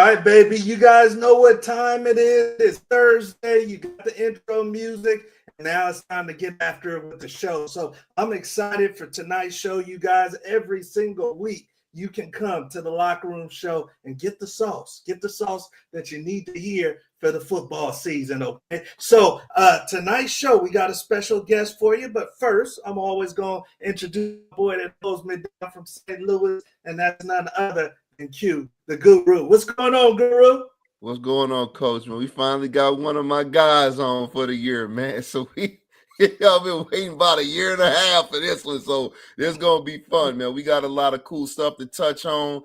right, baby. You guys know what time it is. It's Thursday. You got the intro music. And now it's time to get after it with the show. So I'm excited for tonight's show, you guys. Every single week, you can come to the Locker Room Show and get the sauce. Get the sauce that you need to hear for the football season, okay? So tonight's show, we got a special guest for you. But first, I'm always going to introduce the boy that knows me down from St. Louis, and that's none other than Q, the Guru. What's going on, Guru? What's going on, Coach? Man, we finally got one of my guys on for the year, man. So I've been waiting about a year and a half for this one. So this gonna be fun, man. We got a lot of cool stuff to touch on.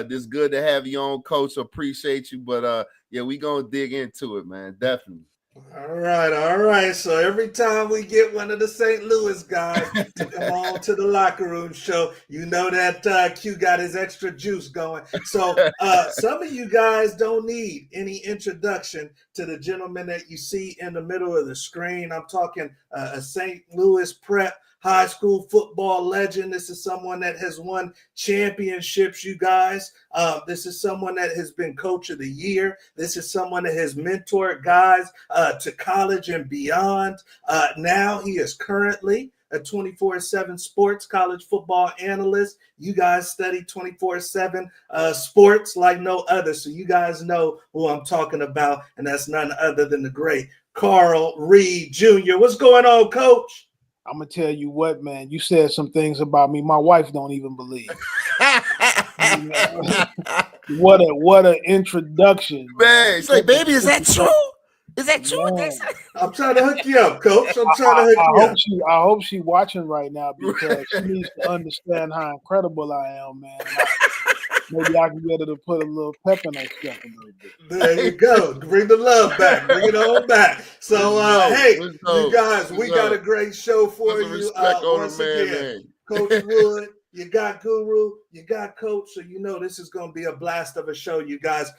This good to have you on, Coach. Appreciate you, but yeah, we gonna dig into it, man. Definitely. All right, all right. So every time we get one of the St. Louis guys to come on to the Locker Room Show, you know that Q got his extra juice going. So some of you guys don't need any introduction to the gentleman that you see in the middle of the screen. I'm talking a St. Louis prep high school football legend. This is someone that has won championships, you guys. This is someone that has been coach of the year. This is someone that has mentored guys to college and beyond. Now he is currently a 24/7 sports college football analyst. You guys study 24/7 sports like no other. So you guys know who I'm talking about, and that's none other than the great Carl Reed Jr. What's going on, Coach? I'm gonna tell you what, man. You said some things about me my wife don't even believe. What a introduction, man. It's like, baby, is that true? Is that true? I'm trying to hook you up, Coach. I'm trying to hook you up. I hope she's watching right now because she needs to understand how incredible I am, man. Maybe I can get her to put a little pep in her step a little bit. There you go. Bring the love back. Bring it on back. So, hey, you guys, we got a great show for you. Once again, Coach Wood, you got Guru, you got Coach, so you know this is going to be a blast of a show, you guys.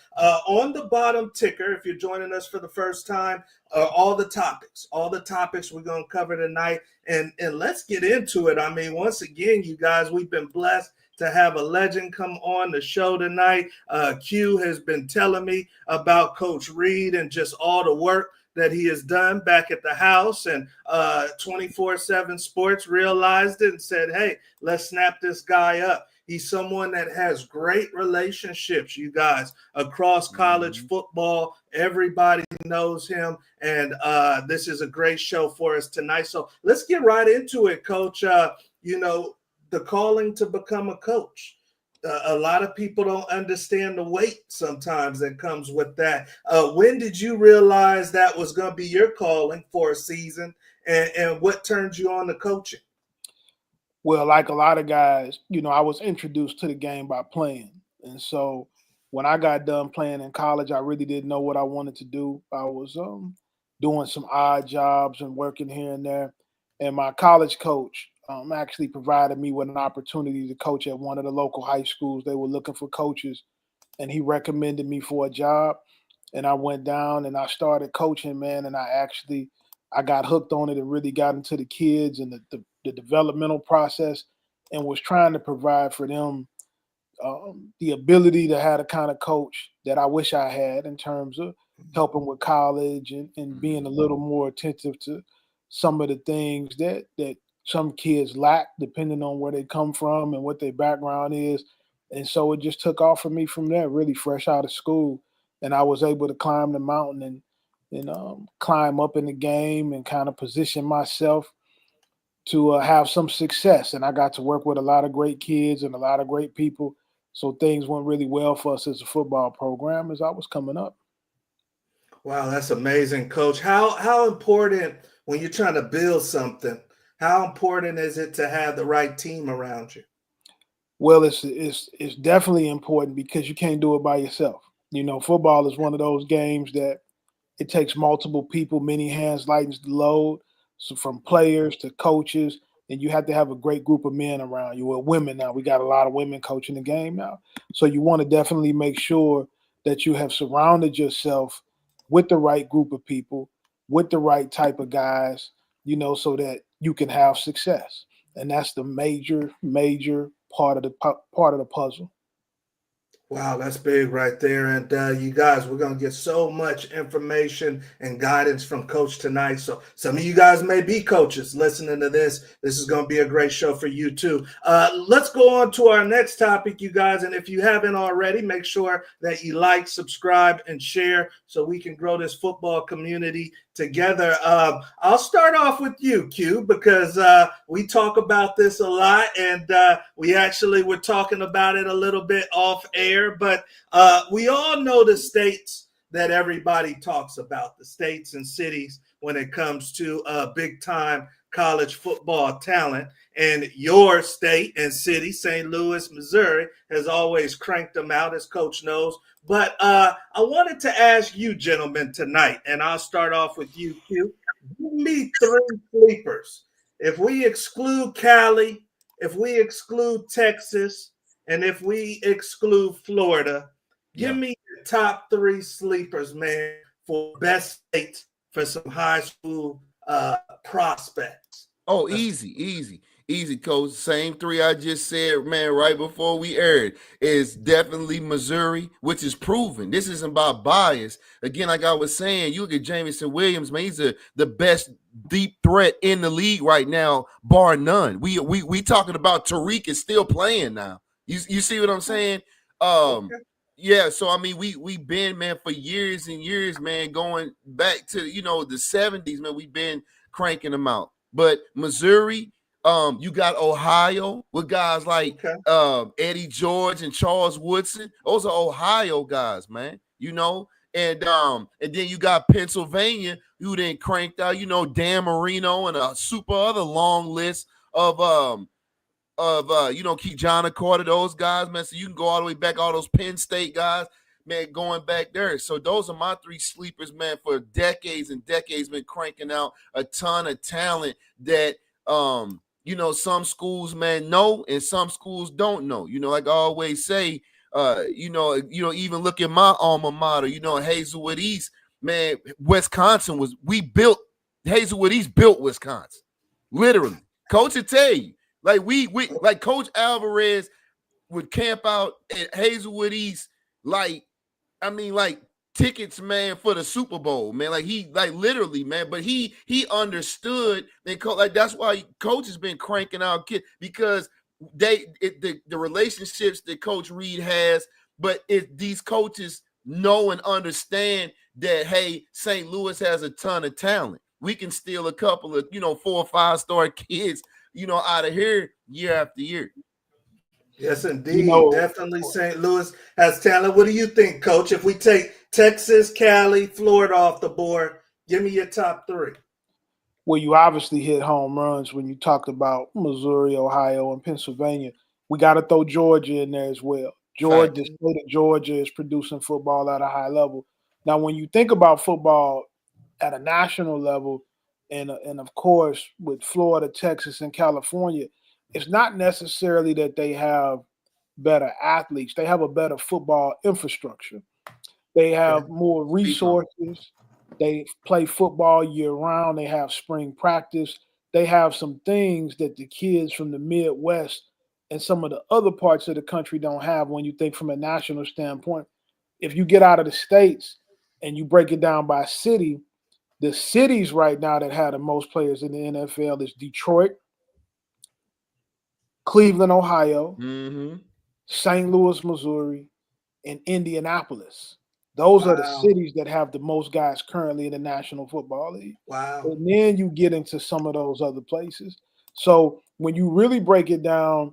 On the bottom ticker, if you're joining us for the first time, all the topics we're going to cover tonight. And let's get into it. I mean, once again, you guys, we've been blessed to have a legend come on the show tonight. Q has been telling me about Coach Reed and just all the work that he has done back at the house, and 24/7 Sports realized it and said, hey, let's snap this guy up. He's someone that has great relationships, you guys, across college football. Everybody knows him, and this is a great show for us tonight. So let's get right into it, Coach. The calling to become a coach. A lot of people don't understand the weight sometimes that comes with that. When did you realize that was going to be your calling for a season, and what turned you on to coaching? Well, like a lot of guys, I was introduced to the game by playing. And so when I got done playing in college, I really didn't know what I wanted to do. I was doing some odd jobs and working here and there. And my college coach actually provided me with an opportunity to coach at one of the local high schools. They were looking for coaches, and he recommended me for a job. And I went down and I started coaching, man. And I got hooked on it and really got into the kids and the developmental process, and was trying to provide for them the ability to have the kind of coach that I wish I had in terms of helping with college and being a little more attentive to some of the things that some kids lack depending on where they come from and what their background is. And so it just took off for me from there, really fresh out of school. And I was able to climb the mountain and climb up in the game and kind of position myself to have some success. And I got to work with a lot of great kids and a lot of great people. So things went really well for us as a football program as I was coming up. Wow, that's amazing, Coach. How important, when you're trying to build something, how important is it to have the right team around you? Well, it's definitely important because you can't do it by yourself. Football is one of those games that it takes multiple people, many hands lightens the load. So from players to coaches, and you have to have a great group of men around you. Well, women now, we got a lot of women coaching the game now. So you want to definitely make sure that you have surrounded yourself with the right group of people, with the right type of guys, so that you can have success. And that's the major part of the puzzle. Wow, that's big right there. And you guys, we're going to get so much information and guidance from Coach tonight. So some of you guys may be coaches listening to this. This is going to be a great show for you too. Let's go on to our next topic, you guys. And if you haven't already, make sure that you like, subscribe, and share so we can grow this football community together. I'll start off with you, Q, because we talk about this a lot, and we actually were talking about it a little bit off air, but we all know the states that everybody talks about, the states and cities when it comes to big time college football talent. And your state and city, St. Louis, Missouri, has always cranked them out, as Coach knows. But I wanted to ask you, gentlemen, tonight, and I'll start off with you, Q. Give me 3 sleepers. If we exclude Cali, if we exclude Texas, and if we exclude Florida, give me the top 3 sleepers, man, for best state for some high school prospects. Oh, easy, Coach. Same 3 I just said, man, right before we aired. Is definitely Missouri, which is proven. This isn't about bias. Again, like I was saying, you look at Jamison Williams, man, he's the best deep threat in the league right now, bar none. We talking about Tariq is still playing now. You see what I'm saying? Yeah, so I mean, we been, man, for years and years, man, going back to the 70s, man. We've been cranking them out. But Missouri, you got Ohio with guys like Eddie George and Charles Woodson. Those are Ohio guys, man. And then you got Pennsylvania, who then cranked out, Dan Marino and a super other long list of Kijana Carter, those guys, man. So you can go all the way back, all those Penn State guys, man, going back there. So those are my 3 sleepers, man, for decades and decades, been cranking out a ton of talent that some schools, man, know and some schools don't know. Like I always say, even look at my alma mater, Hazelwood East, man, Wisconsin Hazelwood East built Wisconsin. Literally. Coach will tell you. Like we like Coach Alvarez would camp out at Hazelwood East, like tickets, man, for the Super Bowl, man. Literally, man. But he understood, and that's why Coach has been cranking out kids, because the relationships that Coach Reed has. But if these coaches know and understand that, hey, St. Louis has a ton of talent, we can steal a couple of 4 or 5 star kids, out of here year after year. Yes, indeed. Definitely St. Louis has talent. What do you think, Coach? If we take Texas, Cali, Florida off the board, give me your top 3. Well, you obviously hit home runs when you talked about Missouri, Ohio, and Pennsylvania. We got to throw Georgia in there as well. The state of Georgia is producing football at a high level. Now, when you think about football at a national level, and of course with Florida, Texas, and California, it's not necessarily that they have better athletes. They have a better football infrastructure. They have more resources. They play football year round. They have spring practice. They have some things that the kids from the Midwest and some of the other parts of the country don't have when you think from a national standpoint. If you get out of the states and you break it down by city, the cities right now that have the most players in the NFL is Detroit, Cleveland, Ohio, St. Louis, Missouri, and Indianapolis. Those are the cities that have the most guys currently in the National Football League. Wow. And then you get into some of those other places. So when you really break it down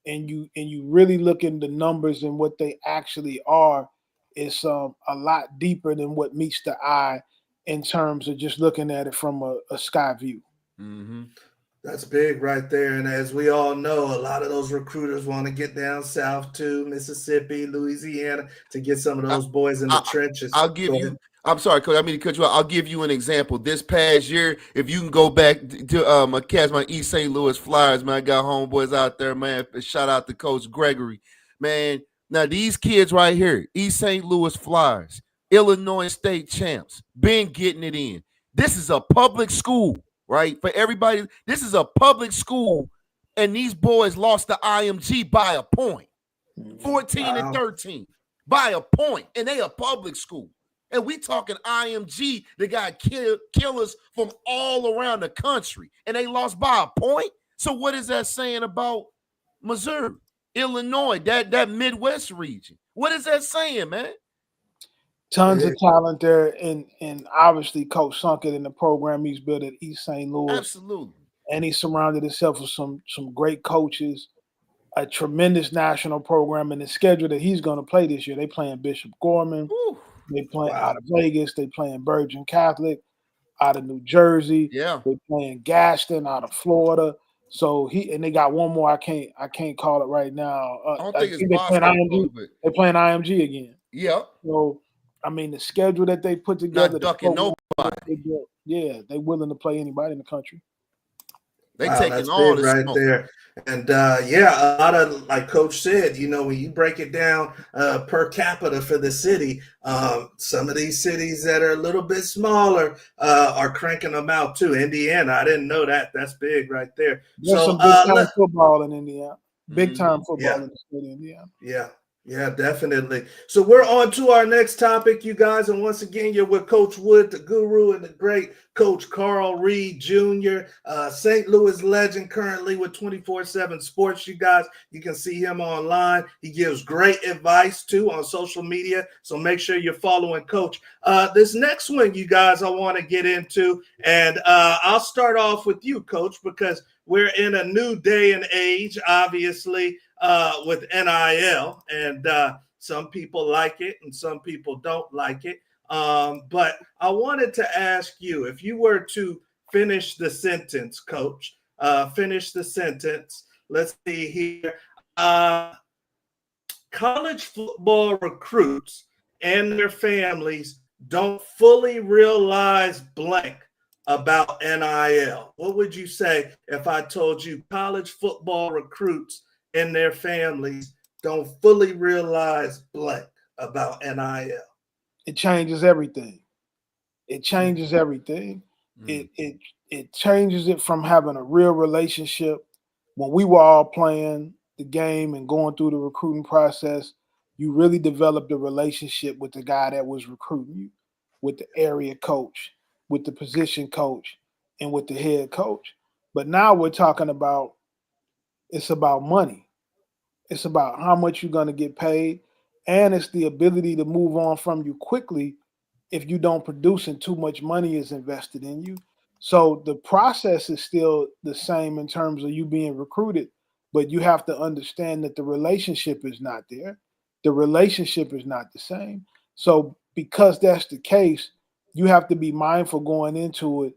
and you really look in the numbers and what they actually are, it's a lot deeper than what meets the eye in terms of just looking at it from a sky view. That's big right there. And as we all know, a lot of those recruiters want to get down south to Mississippi, Louisiana, to get some of those boys in the trenches. I'm sorry, Coach, I mean to cut you out. I'll give you an example. This past year, if you can go back to my East St. Louis Flyers, man, I got homeboys out there, man. Shout out to Coach Gregory. Man, now these kids right here, East St. Louis Flyers, Illinois state champs, been getting it in. This is a public school, right? For everybody, this is a public school, and these boys lost to IMG by a point. 14 and 13 by a point, and they a public school. And we talking IMG, they got killers from all around the country, and they lost by a point. So what is that saying about Missouri, Illinois, that Midwest region? What is that saying, man? Tons of talent there, and obviously Coach sunk it in the program he's built at East St. Louis. Absolutely. And he surrounded himself with some great coaches, a tremendous national program, and the schedule that he's going to play this year. They playing Bishop Gorman. Woo. They playing out of Vegas. They playing Virgin Catholic out of New Jersey. Yeah. They playing Gaston out of Florida. So they got one more. I can't call it right now. I don't think it's Boston. They're playing IMG again. Yeah. So I mean, the schedule that they put together, not ducking nobody. They're willing to play anybody in the country. They taking all this right there. And a lot of, like Coach said, when you break it down per capita for the city, some of these cities that are a little bit smaller are cranking them out too. Indiana, I didn't know that. That's big right there. There's some big-time football in Indiana. Big-time football in the state of Indiana. Yeah, definitely. So we're on to our next topic, you guys. And once again, you're with Coach Wood, the guru, and the great Coach Carl Reed Jr., St. Louis legend, currently with 24/7 Sports, you guys. You can see him online. He gives great advice, too, on social media. So make sure you're following Coach. This next one, you guys, I want to get into. And I'll start off with you, Coach, because we're in a new day and age, obviously, with NIL, and some people like it and some people don't like it. But I wanted to ask you, if you were to finish the sentence, Coach, finish the sentence. Let's see here. College football recruits and their families don't fully realize blank about NIL. What would you say if I told you college football recruits and their families don't fully realize blank about NIL? It changes everything. It changes everything. It changes it from having a real relationship. When we were all playing the game and going through the recruiting process, you really developed a relationship with the guy that was recruiting you, with the area coach, with the position coach, and with the head coach. But now we're talking about, it's about money. It's about how much you're going to get paid, and it's the ability to move on from you quickly if you don't produce and too much money is invested in you. So the process is still the same in terms of you being recruited, but you have to understand that the relationship is not there. The relationship is not the same. So because that's the case, you have to be mindful going into it.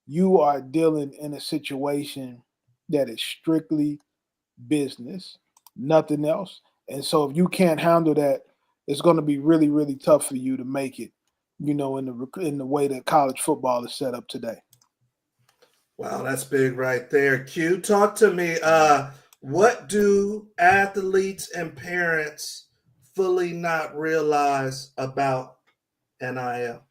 You are dealing in a situation that is strictly business, nothing else. And so if you can't handle that, it's going to be really, really tough for you to make it, in the way that college football is set up today. Wow, that's big right there. Q, talk to me. What do athletes and parents fully not realize about NIL?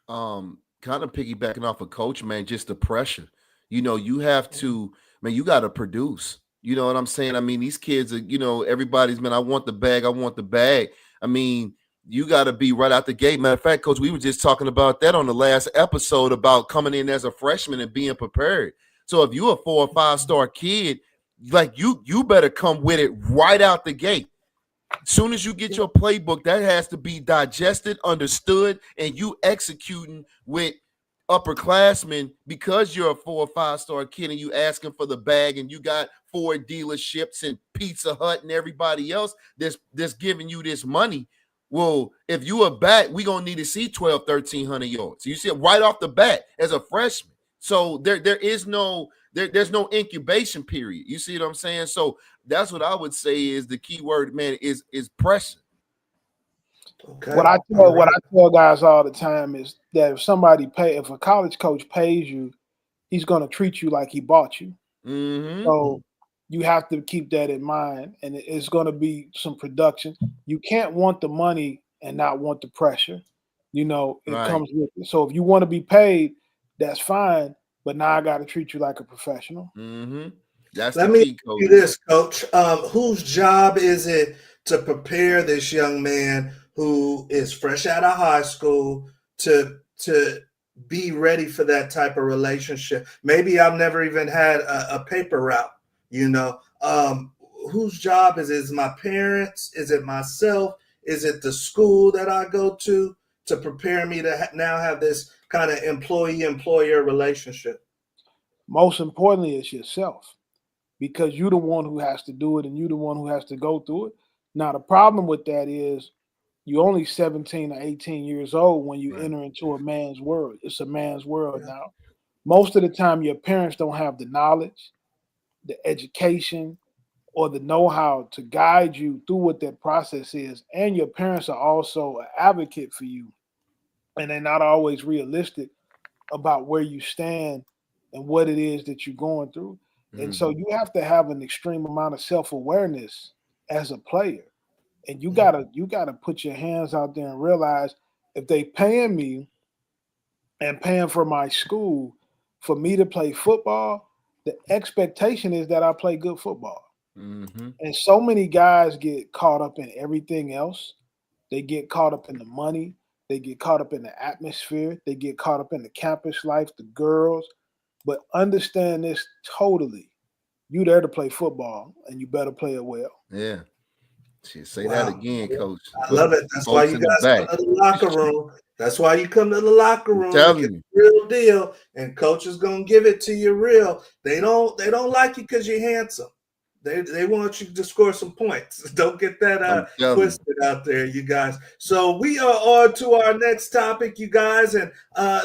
Kind of piggybacking off of Coach, man, just the pressure. You have to, man, you got to produce. You know what I'm saying? I mean, these kids are, everybody's, man, I want the bag. I mean, you got to be right out the gate. Matter of fact, Coach, we were just talking about that on the last episode about coming in as a freshman and being prepared. So if you're a 4 or 5 star kid, like you better come with it right out the gate. As soon as you get your playbook, that has to be digested, understood, and you executing with upperclassmen because you're a 4 or 5 star kid and you asking for the bag and you got 4 dealerships and Pizza Hut and everybody else that's giving you this money. Well, if you are back, we're going to need to see 1,300 yards. You see it right off the bat as a freshman. So there's no incubation period. You see what I'm saying? So that's what I would say is the key word, man, is pressure. Okay. What I tell guys all the time is that if a college coach pays you, he's going to treat you like he bought you. Mm-hmm. So you have to keep that in mind, and it's going to be some production. You can't want the money and not want the pressure. Comes with it. So if you want to be paid, that's fine. But now I got to treat you like a professional. Mm-hmm. That's Let the me key, ask coach. you this, Coach. Whose job is it to prepare this young man who is fresh out of high school to be ready for that type of relationship? Maybe I've never even had a paper route, you know. Whose job is it? Is it my parents? Is it myself? Is it the school that I go to prepare me to now have this kind of employee-employer relationship? Most importantly, it's yourself, because you're the one who has to do it and you're the one who has to go through it. Now, the problem with that is you're only 17 or 18 years old when you enter into a man's world. It's a man's world now. Most of the time, your parents don't have the knowledge, the education, or the know-how to guide you through what that process is. And your parents are also an advocate for you. And they're not always realistic about where you stand and what it is that you're going through. And so you have to have an extreme amount of self-awareness as a player. And you gotta put your hands out there and realize, if they paying me and paying for my school for me to play football, the expectation is that I play good football. And so many guys get caught up in everything else. They get caught up in the money. They get caught up in the atmosphere. They get caught up in the campus life, the girls. But understand this totally. You there to play football, and you better play it well. Yeah. Say that again, Coach. I love it. That's why you guys come to the locker room. That's why you come to the locker room to get the real deal. And Coach is gonna give it to you real. They don't like you because you're handsome. They want you to score some points. Don't get that twisted out there, you guys. So we are on to our next topic, you guys. And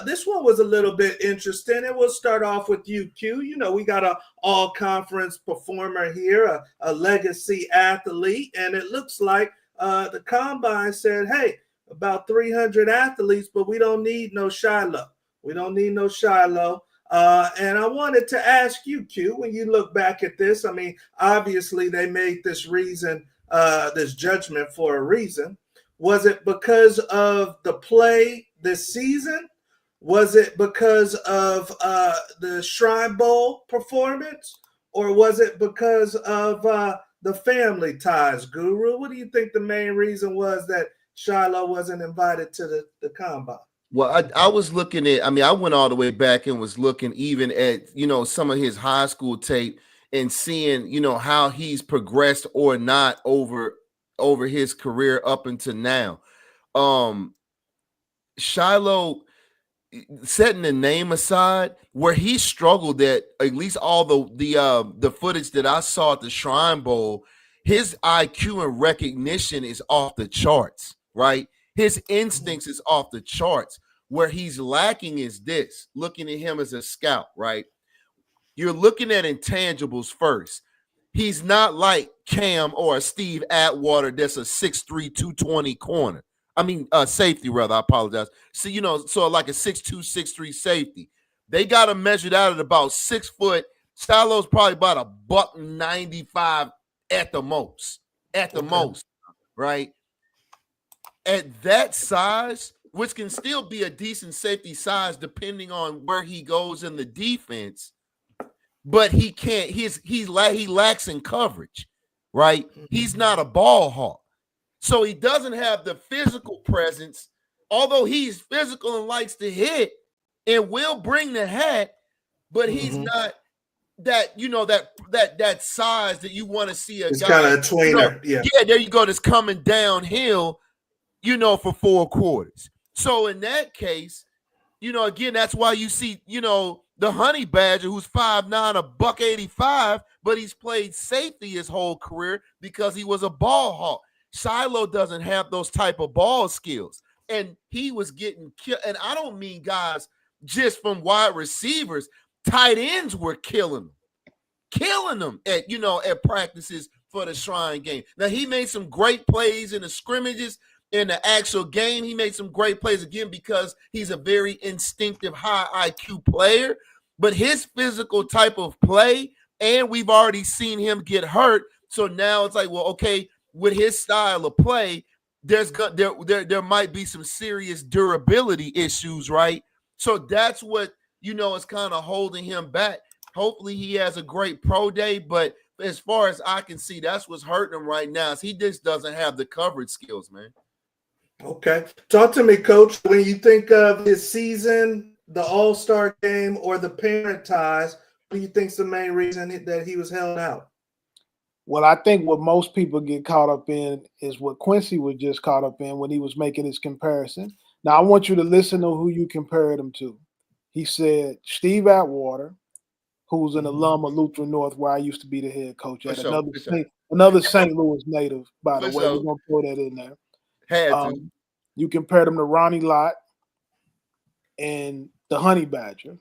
this one was a little bit interesting. And we'll start off with you, Q. You know, we got an all-conference performer here, a legacy athlete. And it looks like the Combine said, hey, about 300 athletes, but we don't need no Shiloh. We don't need no Shiloh. And I wanted to ask you, Q, when you look back at this, I mean, obviously they made this this judgment for a reason. Was it because of the play this season? Was it because of the Shrine Bowl performance? Or was it because of the family ties, Guru? What do you think the main reason was that Shiloh wasn't invited to the Combine? Well, I was looking at, I mean, I went all the way back and was looking even at, some of his high school tape and seeing, how he's progressed or not over his career up until now. Shiloh, setting the name aside, where he struggled at least all the footage that I saw at the Shrine Bowl, his IQ and recognition is off the charts, right? His instincts is off the charts. Where he's lacking is this, looking at him as a scout, right? You're looking at intangibles first. He's not like Cam or a Steve Atwater that's a 6'3", 220 corner. I mean, safety, rather. I apologize. So, so like a 6'2", 6'3 safety. They got him measured out at about 6 foot. Shiloh's probably about $195 at the most. At the most, right? At that size, which can still be a decent safety size depending on where he goes in the defense, but he can't. He lacks in coverage, right? He's not a ball hawk, so he doesn't have the physical presence. Although he's physical and likes to hit and will bring the hat, but he's not that that size that you want to see it's guy. It's kind of a tweener, yeah. There you go. That's coming downhill, for 4 quarters. So in that case, again, that's why you see, the Honey Badger, who's 5'9", $185, but he's played safety his whole career because he was a ball hawk. Shiloh doesn't have those type of ball skills, and he was getting killed. And I don't mean guys just from wide receivers. Tight ends were killing them at practices for the Shrine game. Now, he made some great plays in the scrimmages. In the actual game, he made some great plays again because he's a very instinctive, high IQ player. But his physical type of play, and we've already seen him get hurt. So now it's like, well, okay, with his style of play, there might be some serious durability issues, right? So that's what is kind of holding him back. Hopefully he has a great pro day, but as far as I can see, that's what's hurting him right now. Is he just doesn't have the coverage skills, man. Okay. Talk to me, Coach. When you think of his season, the All-Star game, or the parent ties, what do you think's the main reason that he was held out? Well, I think what most people get caught up in is what Quincy was just caught up in when he was making his comparison. Now, I want you to listen to who you compared him to. He said Steve Atwater, who's an alum of Lutheran North, where I used to be the head coach at. Another St. Louis native, by the way. We're going to throw that in there. Had to. You compared him to Ronnie Lott and the Honey Badger.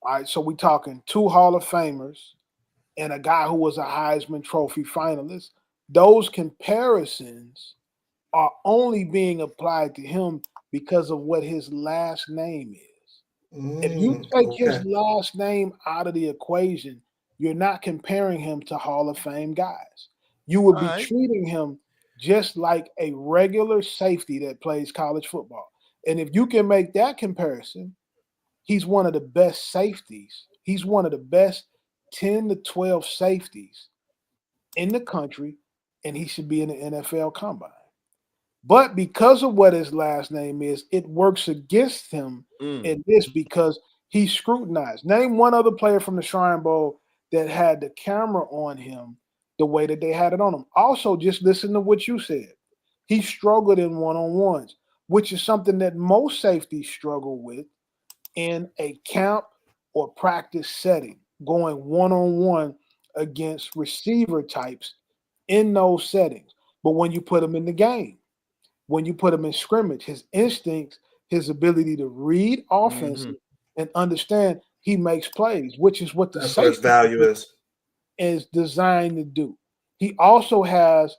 All right, so we're talking 2 Hall of Famers and a guy who was a Heisman Trophy finalist. Those comparisons are only being applied to him because of what his last name is. If you take his last name out of the equation, you're not comparing him to Hall of Fame guys. You would be treating him just like a regular safety that plays college football. And if you can make that comparison, he's one of the best safeties. He's one of the best 10 to 12 safeties in the country, and he should be in the NFL Combine. But because of what his last name is, it works against him in this because he's scrutinized. Name one other player from the Shrine Bowl that had the camera on him the way that they had it on him. Also, just listen to what you said. He struggled in one-on-ones, which is something that most safeties struggle with in a camp or practice setting, going one-on-one against receiver types in those settings. But when you put them in the game, when you put him in scrimmage, his instincts, his ability to read offenses and understand, he makes plays, which is what the safety value is designed to do. He also has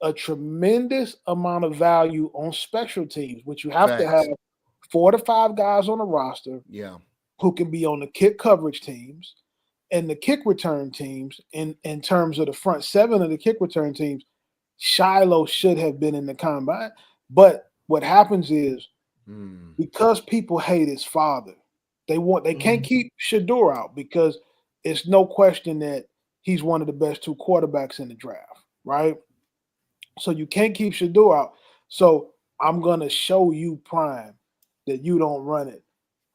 a tremendous amount of value on special teams, which you have to have 4 to 5 guys on the roster who can be on the kick coverage teams and the kick return teams in terms of the front 7 of the kick return teams. Shiloh should have been in the combine. But what happens is because people hate his father, they can't keep Shador out because it's no question that he's one of the best 2 quarterbacks in the draft, right? So you can't keep Shador out. So I'm going to show you, Prime, that you don't run it.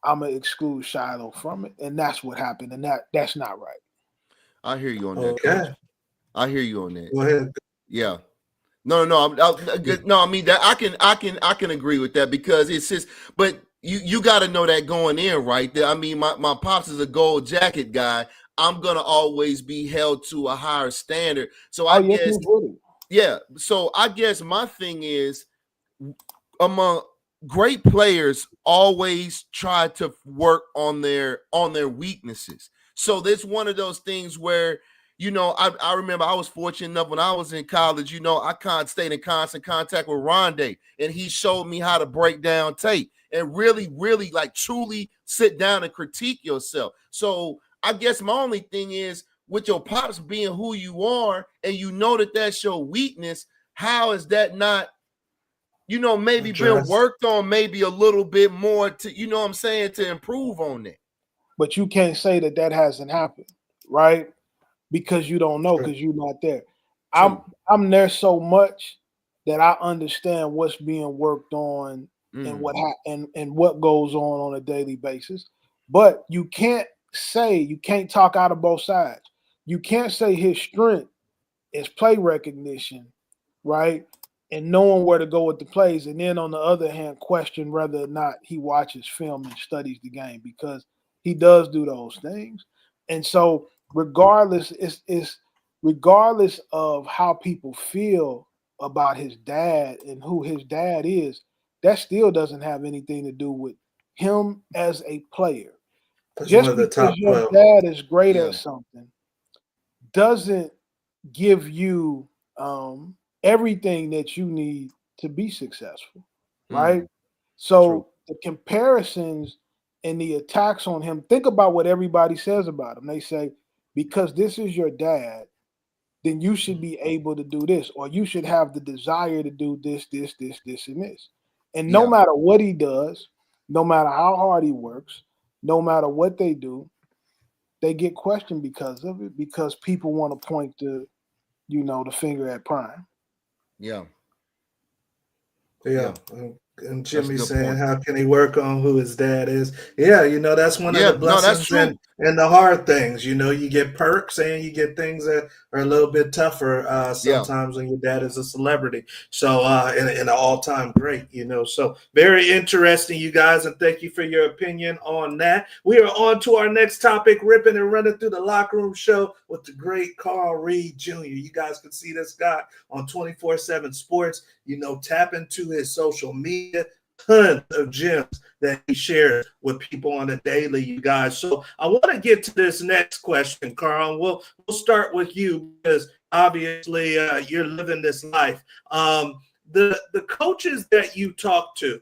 I'm going to exclude Shiloh from it. And that's what happened. And that's not right. I hear you on that, Coach. I hear you on that. Go ahead. Yeah. No. I mean that I can agree with that because it's just, but you got to know that going in, right? I mean, my pops is a gold jacket guy. I'm gonna always be held to a higher standard. So I guess, So I guess my thing is, among great players, always try to work on their weaknesses. So there's one of those things where, I remember I was fortunate enough when I was in college, I stayed in constant contact with Rondé, and he showed me how to break down tape and really, really like truly sit down and critique yourself. So I guess my only thing is, with your pops being who you are, and that that's your weakness, how is that not, maybe been worked on maybe a little bit more to, to improve on that? But you can't say that hasn't happened, right? Because you don't know, because you're not there. I'm there so much that I understand what's being worked on and what goes on a daily basis. But you can't talk out of both sides. You can't say his strength is play recognition, right? And knowing where to go with the plays, and then on the other hand, question whether or not he watches film and studies the game, because he does do those things. And so regardless of how people feel about his dad and who his dad is, that still doesn't have anything to do with him as a player. Just because your dad is great at something doesn't give you everything that you need to be successful, right? So the comparisons and the attacks on him, think about what everybody says about him. They say, because this is your dad, then you should be able to do this, or you should have the desire to do this, and this. And no matter what he does, no matter how hard he works, no matter what they do, they get questioned because of it, because people want to point the finger at Prime. Yeah. Yeah. And Jimmy saying, how can he work on who his dad is? Yeah, that's one of the blessings and the hard things. You get perks and you get things that are a little bit tougher sometimes when your dad is a celebrity. So, and an all-time great, So very interesting, you guys, and thank you for your opinion on that. We are on to our next topic, ripping and running through the locker room show with the great Carl Reed Jr. You guys can see this guy on 24/7 Sports. Tap into his social media, tons of gems that he shares with people on a daily, you guys. So I want to get to this next question, Carl. We'll start with you because obviously you're living this life. The coaches that you talk to,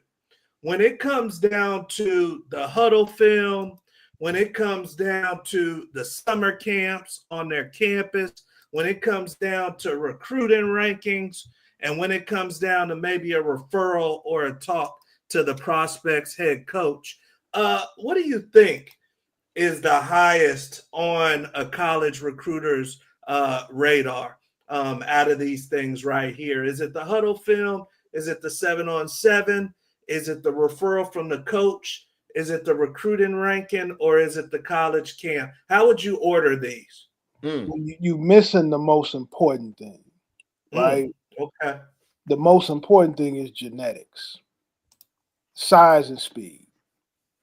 when it comes down to the huddle film, when it comes down to the summer camps on their campus, when it comes down to recruiting rankings, and when it comes down to maybe a referral or a talk to the prospect's head coach, what do you think is the highest on a college recruiter's radar out of these things right here? Is it the huddle film? Is it the 7-on-7? Is it the referral from the coach? Is it the recruiting ranking? Or is it the college camp? How would you order these? You're missing the most important thing, right? Okay. The most important thing is genetics, size and speed,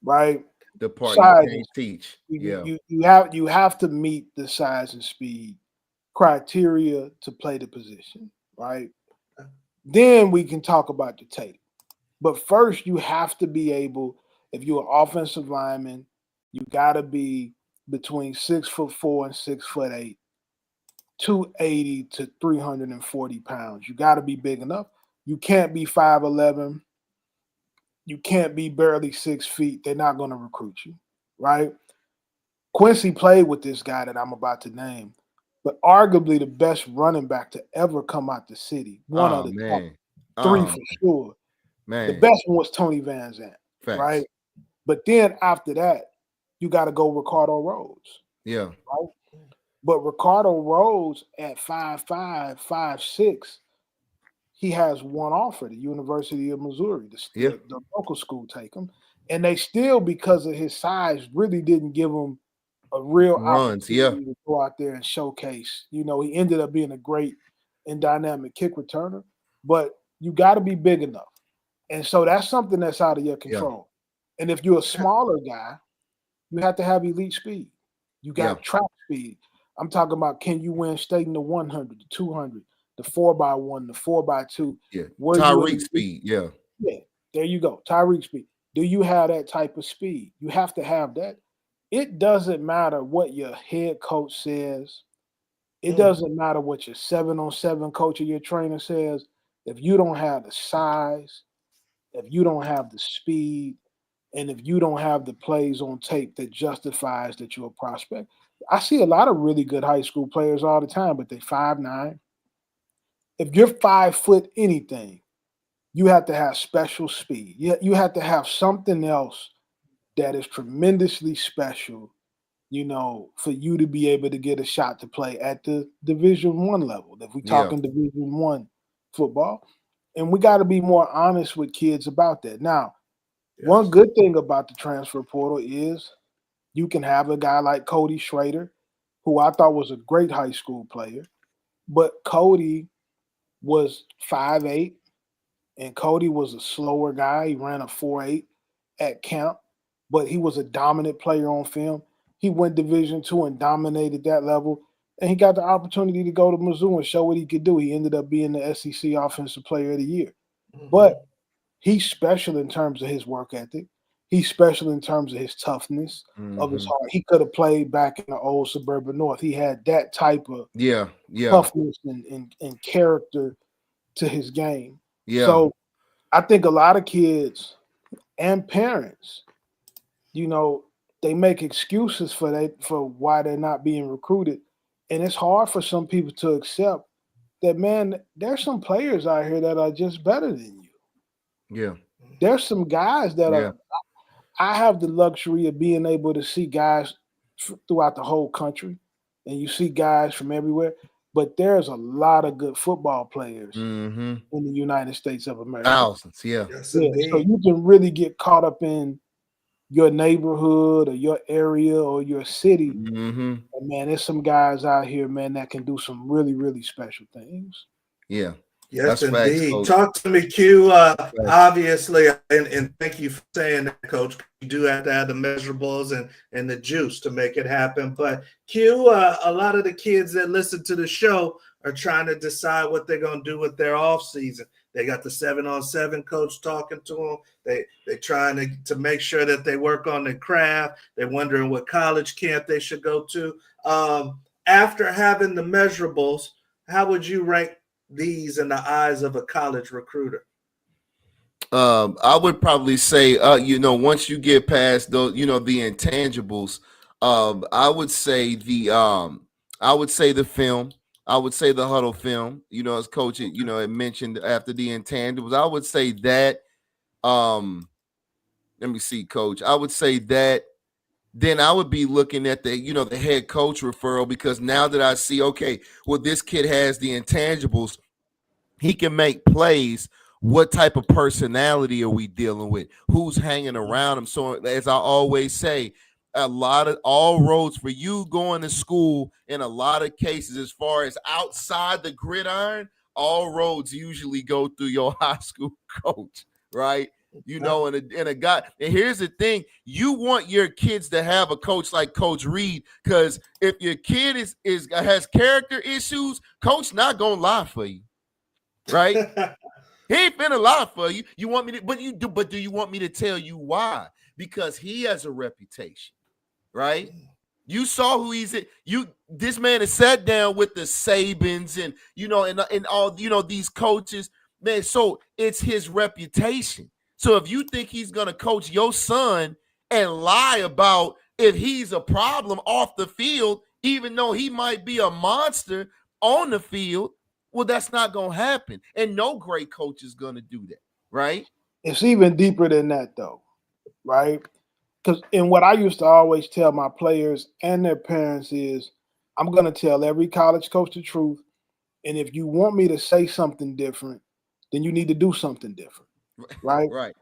right? The part size you can't teach. You have to meet the size and speed criteria to play the position, right? Then we can talk about the tape. But first, you have to be able, if you're an offensive lineman, you got to be between 6'4" and 6'8", 280 to 340 pounds. You got to be big enough. You can't be 5'11". You can't be barely 6 feet. They're not going to recruit you, right? Quincy played with this guy that I'm about to name, but arguably the best running back to ever come out the city. One of the top three for sure. Man. The best one was Tony Van Zandt, right? But then after that, you got to go Ricardo Rhodes. Yeah. Right? But Ricardo Rhodes at 5'5", 5'6", he has one offer, the University of Missouri, the local school take him. And they still, because of his size, really didn't give him a real opportunity to go out there and showcase. He ended up being a great and dynamic kick returner, but you got to be big enough. And so that's something that's out of your control. Yeah. And if you're a smaller guy, you have to have elite speed. You got track speed. I'm talking about, can you win state in the 100, the 200, the 4x1, the 4x2? Yeah, Tyreek speed. Yeah, there you go. Tyreek speed. Do you have that type of speed? You have to have that. It doesn't matter what your head coach says. It doesn't matter what your 7-on-7 coach or your trainer says. If you don't have the size, if you don't have the speed, and if you don't have the plays on tape that justifies that you're a prospect. I see a lot of really good high school players all the time, but they're 5'9". If you're 5 foot anything, you have to have special speed. You have to have something else that is tremendously special, for you to be able to get a shot to play at the Division I level. If we're talking Division I football, and we got to be more honest with kids about that. Now, one good thing about the transfer portal is you can have a guy like Cody Schrader, who I thought was a great high school player, but Cody was 5'8", and Cody was a slower guy. He ran a 4.8 at camp, but he was a dominant player on film. He went Division II and dominated that level, and he got the opportunity to go to Mizzou and show what he could do. He ended up being the SEC Offensive Player of the Year. But he's special in terms of his work ethic. He's special in terms of his toughness, of his heart. He could have played back in the old suburban North. He had that type of toughness and character to his game. Yeah. So I think a lot of kids and parents, they make excuses for why they're not being recruited. And it's hard for some people to accept that, man, there's some players out here that are just better than you. Yeah. There's some guys that are – I have the luxury of being able to see guys throughout the whole country, and you see guys from everywhere. But there's a lot of good football players in the United States of America. Thousands, yeah. Yes, Yeah, so you can really get caught up in your neighborhood or your area or your city. And man, there's some guys out here, man, that can do some really, really special things. Yeah. Yes, That's facts, indeed. Coach. Talk to me, Q. Obviously, and thank you for saying that, Coach. You do have to have the measurables and the juice to make it happen. But Q, a lot of the kids that listen to the show are trying to decide what they're going to do with their off season. They got the 7-on-7 coach talking to them. They're trying to make sure that they work on their craft. They're wondering what college camp they should go to. After having the measurables, how would you rank these in the eyes of a college recruiter? I would probably say, once you get past those, the intangibles, I would say the film. I would say the huddle film. As coach, it mentioned after the intangibles. I would say that. Let me see, coach. I would say that. Then I would be looking at the head coach referral, because now that I see, okay, well, this kid has the intangibles. He can make plays. What type of personality are we dealing with? Who's hanging around him? So, as I always say, all roads for you going to school, in a lot of cases, as far as outside the gridiron, all roads usually go through your high school coach, right? And a guy. And here's the thing: you want your kids to have a coach like Coach Reed, because if your kid has character issues, coach not gonna lie for you. Right? He ain't finna lie for you. You want me to, but do you want me to tell you why? Because he has a reputation, right? You saw who he's at. This man has sat down with the Sabins and and all these coaches, man. So it's his reputation. So if you think he's gonna coach your son and lie about if he's a problem off the field, even though he might be a monster on the field, well, that's not going to happen. And no great coach is going to do that, right? It's even deeper than that, though, right? Because what I used to always tell my players and their parents is, I'm going to tell every college coach the truth. And if you want me to say something different, then you need to do something different, right? Right.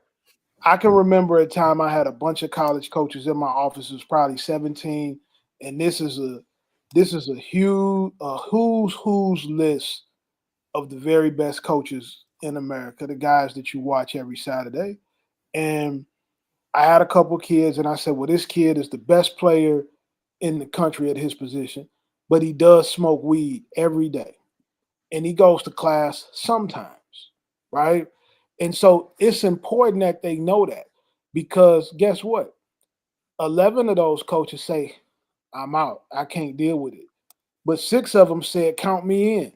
I can remember a time I had a bunch of college coaches in my office. It was probably 17. And this is a huge who's list of the very best coaches in America, the guys that you watch every Saturday. And I had a couple kids, and I said, well, this kid is the best player in the country at his position, but he does smoke weed every day. And he goes to class sometimes, right? And so it's important that they know that, because guess what? 11 of those coaches say, I'm out. I can't deal with it. But 6 of them said, count me in,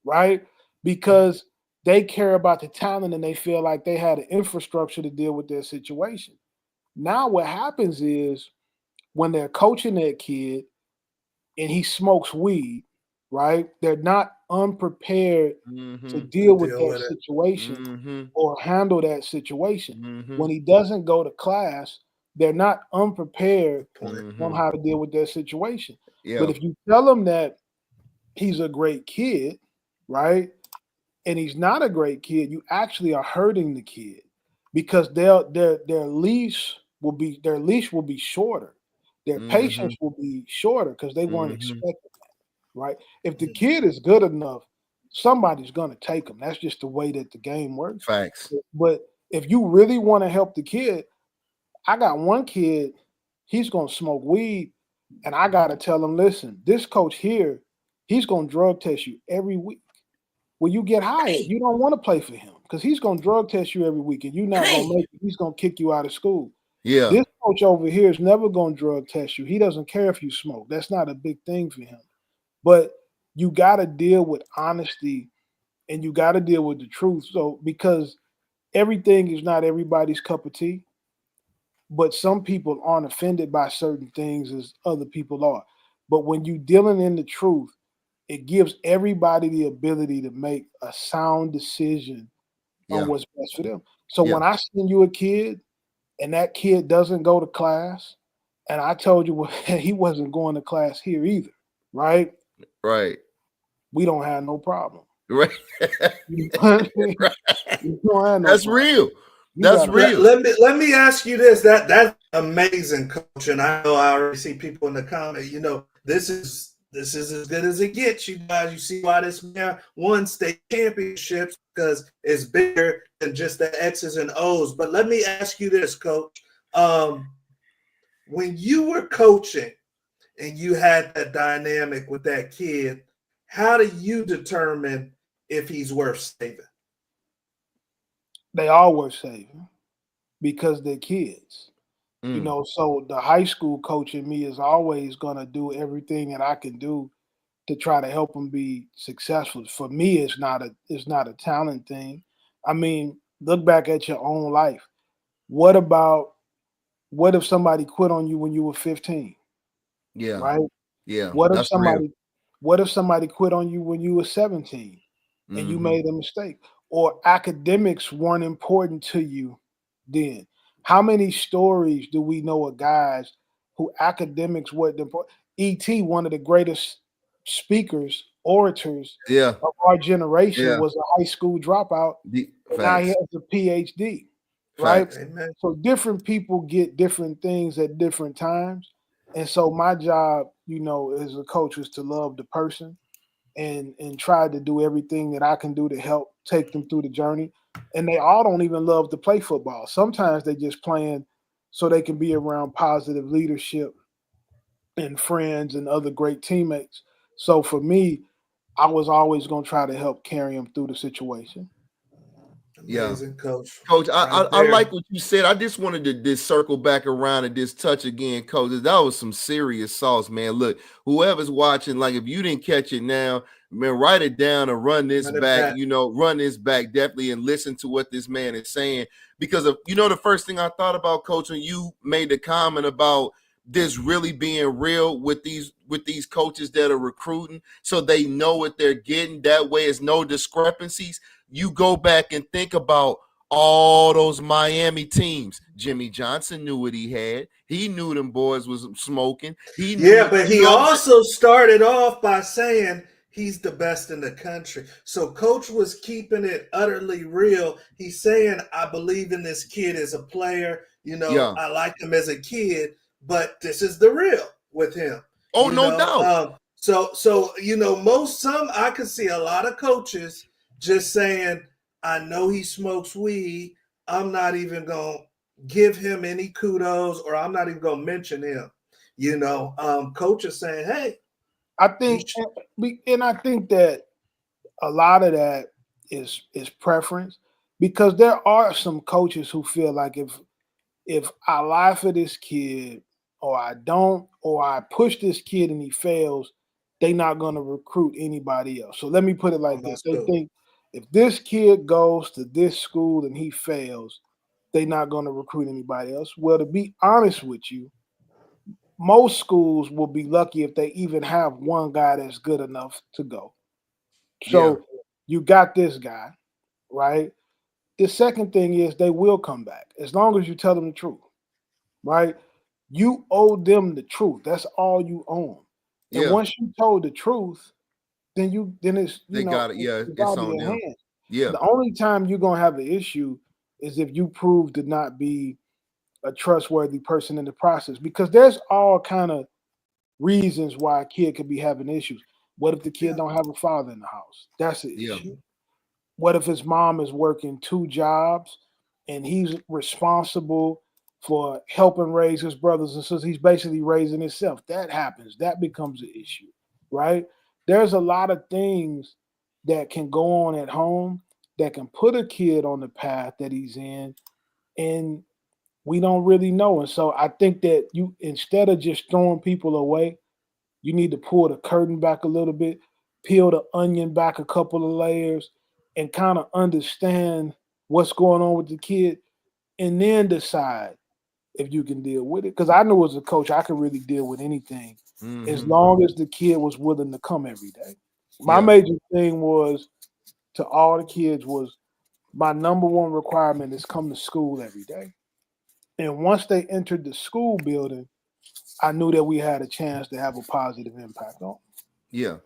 right? Because they care about the talent and they feel like they had the infrastructure to deal with their situation. Now what happens is, when they're coaching that kid and he smokes weed, right? They're not unprepared to deal with that situation or handle that situation. When he doesn't go to class, they're not unprepared on how to deal with that situation. Yeah. But if you tell them that he's a great kid, right, and he's not a great kid, you actually are hurting the kid, because their leash will be shorter. Their patience will be shorter because they weren't expecting that, right? If the kid is good enough, somebody's going to take him. That's just the way that the game works. Facts. But if you really want to help the kid, I got one kid, he's going to smoke weed, and I got to tell him, listen, this coach here, he's going to drug test you every week. When you get hired, you don't want to play for him, because he's going to drug test you every week, and you're not going to make it. He's going to kick you out of school. Yeah. This coach over here is never going to drug test you. He doesn't care if you smoke. That's not a big thing for him. But you got to deal with honesty, and you got to deal with the truth. So, because everything is not everybody's cup of tea, but some people aren't offended by certain things as other people are. But when you're dealing in the truth, it gives everybody the ability to make a sound decision on what's best for them. So when I send you a kid and that kid doesn't go to class And I told you he wasn't going to class here either, right? Right. We don't have no problem. Right. You know what I mean? We don't have no That's problem. real. That's real. Let me ask you this. That's amazing, coach. And I know I already see people in the comment. You know, this is as good as it gets, you guys. You see why this man won state championships, because it's bigger than just the X's and O's. But let me ask you this, coach. When you were coaching and you had that dynamic with that kid, how do you determine if he's worth saving? They all worth saving because they're kids. You know, so the high school coach in me is always going to do everything that I can do to try to help them be successful. For me, it's not a talent thing. I mean, look back at your own life. What if somebody quit on you when you were 15? Yeah. Right? Yeah. What if That's real. somebody quit on you when you were 17 and you made a mistake? Or academics weren't important to you then? How many stories do we know of guys who academics weren't important? E.T., one of the greatest speakers, orators Yeah. of our generation, Yeah. was a high school dropout, and now he Facts. has a PhD, right? Facts. Amen. So different people get different things at different times. And so my job, you know, as a coach is to love the person and try to do everything that I can do to help take them through the journey. And they all don't even love to play football. Sometimes they just playing so they can be around positive leadership and friends and other great teammates. So for me, I was always going to try to help carry them through the situation. Amazing, coach. Coach, Right I there. like what you said. I just wanted to just circle back around and just touch again, Coach. That was some serious sauce, man. Look, whoever's watching, like if you didn't catch it now, man, write it down and run this Run it back. back. You know, run this back definitely and listen to what this man is saying. Because of, you know, the first thing I thought about, Coach, when you made the comment about this really being real with these coaches that are recruiting, so they know what they're getting. That way, it's no discrepancies. You go back and think about all those Miami teams. Jimmy Johnson knew what he had. He knew them boys was smoking. He knew, But you he know what I'm saying? also started off by saying he's the best in the country. So coach was keeping it utterly real. He's saying, I believe in this kid as a player. You know, Yeah. I like him as a kid, but this is the real with him. Oh, no doubt. So you know, I could see a lot of coaches just saying, I know he smokes weed. I'm not even gonna give him any kudos, or I'm not even gonna mention him. You know, coach is saying, hey, I think, and I think that a lot of that is preference, because there are some coaches who feel like if I lie for this kid, or I don't, or I push this kid and he fails, they're not going to recruit anybody else. So let me put it like this. They think if this kid goes to this school and he fails, they're not going to recruit anybody else. Well, to be honest with you, most schools will be lucky if they even have one guy that's good enough to go. So you got this guy, right? The second thing is they will come back as long as you tell them the truth, right? You owe them the truth. That's all you own. And once you told the truth, then it's They got it. Yeah, it's it's out of on your them. hands. Yeah. The only time you're gonna have an issue is if you prove to not be a trustworthy person in the process, because there's all kind of reasons why a kid could be having issues. What if the kid don't have a father in the house? That's an issue. What if his mom is working 2 jobs and he's responsible for helping raise his brothers and sisters? He's basically raising himself. That happens. That becomes an issue, right? There's a lot of things that can go on at home that can put a kid on the path that he's in, and we don't really know. And so I think that you, instead of just throwing people away, you need to pull the curtain back a little bit, peel the onion back a couple of layers, and kind of understand what's going on with the kid, and then decide if you can deal with it. Because I knew as a coach, I could really deal with anything as long as the kid was willing to come every day. My major thing was to all the kids was my number one requirement is come to school every day. And once they entered the school building, I knew that we had a chance to have a positive impact on. Yeah.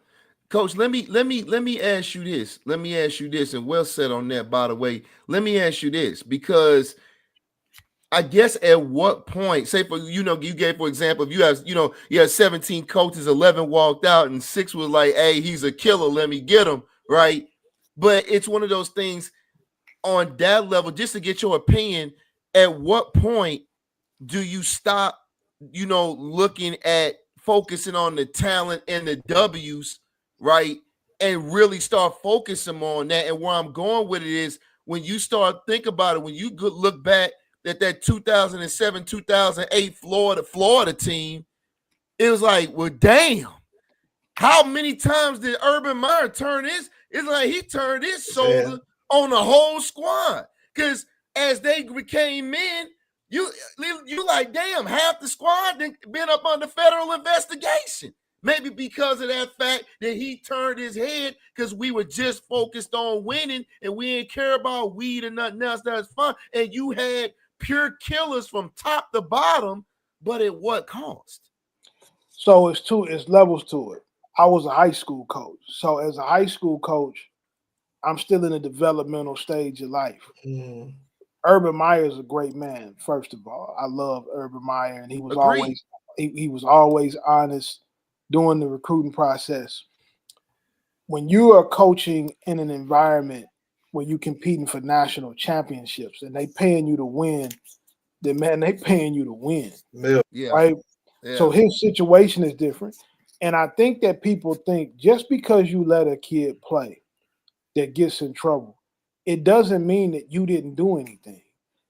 Coach, let me ask you this. Let me ask you this, and well said on that, by the way. Let me ask you this, because I guess at what point, say for you gave, for example, if you have 17 coaches, 11 walked out, and 6 was like, hey, he's a killer, let me get him, right? But it's one of those things on that level, just to get your opinion, at what point do you stop, looking at focusing on the talent and the W's, right? And really start focusing on that. And where I'm going with it is when you start think about it, when you look back at that 2007, 2008 Florida team, it was like, well, damn, how many times did Urban Meyer turn his? It's like he turned his shoulder on the whole squad. Because as they became men, you like, damn, half the squad been up under federal investigation. Maybe because of that fact that he turned his head because we were just focused on winning and we didn't care about weed and nothing else. That's fun. And you had pure killers from top to bottom, but at what cost? So it's levels to it. I was a high school coach. So as a high school coach, I'm still in the developmental stage of life. Mm. Urban Meyer is a great man. First of all, I love Urban Meyer, and he was always honest during the recruiting process. When you are coaching in an environment where you're competing for national championships and they paying you to win, then man, they paying you to win. Yeah. Right. Yeah. So his situation is different. And I think that people think just because you let a kid play that gets in trouble, it doesn't mean that you didn't do anything.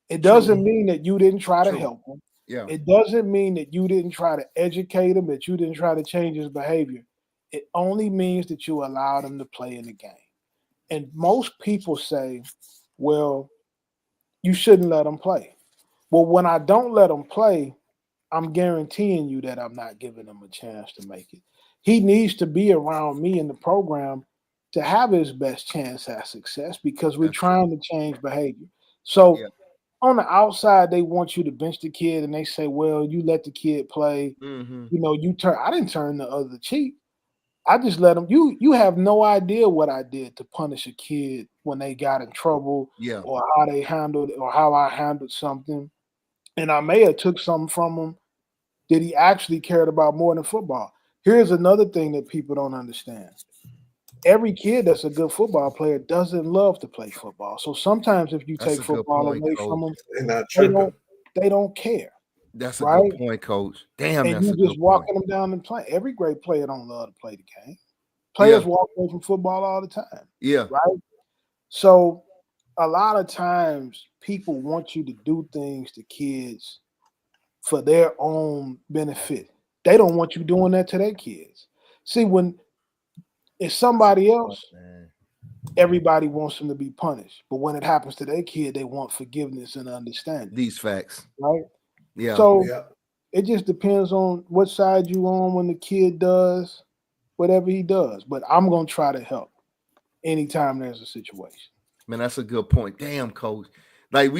It doesn't mean that you didn't try to help him. Yeah. It doesn't mean that you didn't try to educate him, that you didn't try to change his behavior. It only means that you allowed him to play in the game. And most people say, well, you shouldn't let him play. Well, when I don't let him play, I'm guaranteeing you that I'm not giving him a chance to make it. He needs to be around me in the program to have his best chance at success because we're trying to change behavior. So on the outside, they want you to bench the kid and they say, well, you let the kid play. Mm-hmm. I didn't turn the other cheek. I just let them. You have no idea what I did to punish a kid when they got in trouble or how they handled it or how I handled something. And I may have took something from him that he actually cared about more than football. Here's another thing that people don't understand. Every kid that's a good football player doesn't love to play football. So sometimes if you take football away from them, they don't care. That's a good point, Coach. Damn, and that's you a good just walking point. them down and playing. Every great player don't love to play the game. Players walk away from football all the time. Yeah. Right? So a lot of times people want you to do things to kids for their own benefit. They don't want you doing that to their kids. See, when it's somebody else, everybody wants them to be punished. But when it happens to their kid, they want forgiveness and understanding. These facts. Right? Yeah. So it just depends on what side you on when the kid does whatever he does. But I'm going to try to help anytime there's a situation. Man, that's a good point. Damn, Coach. Like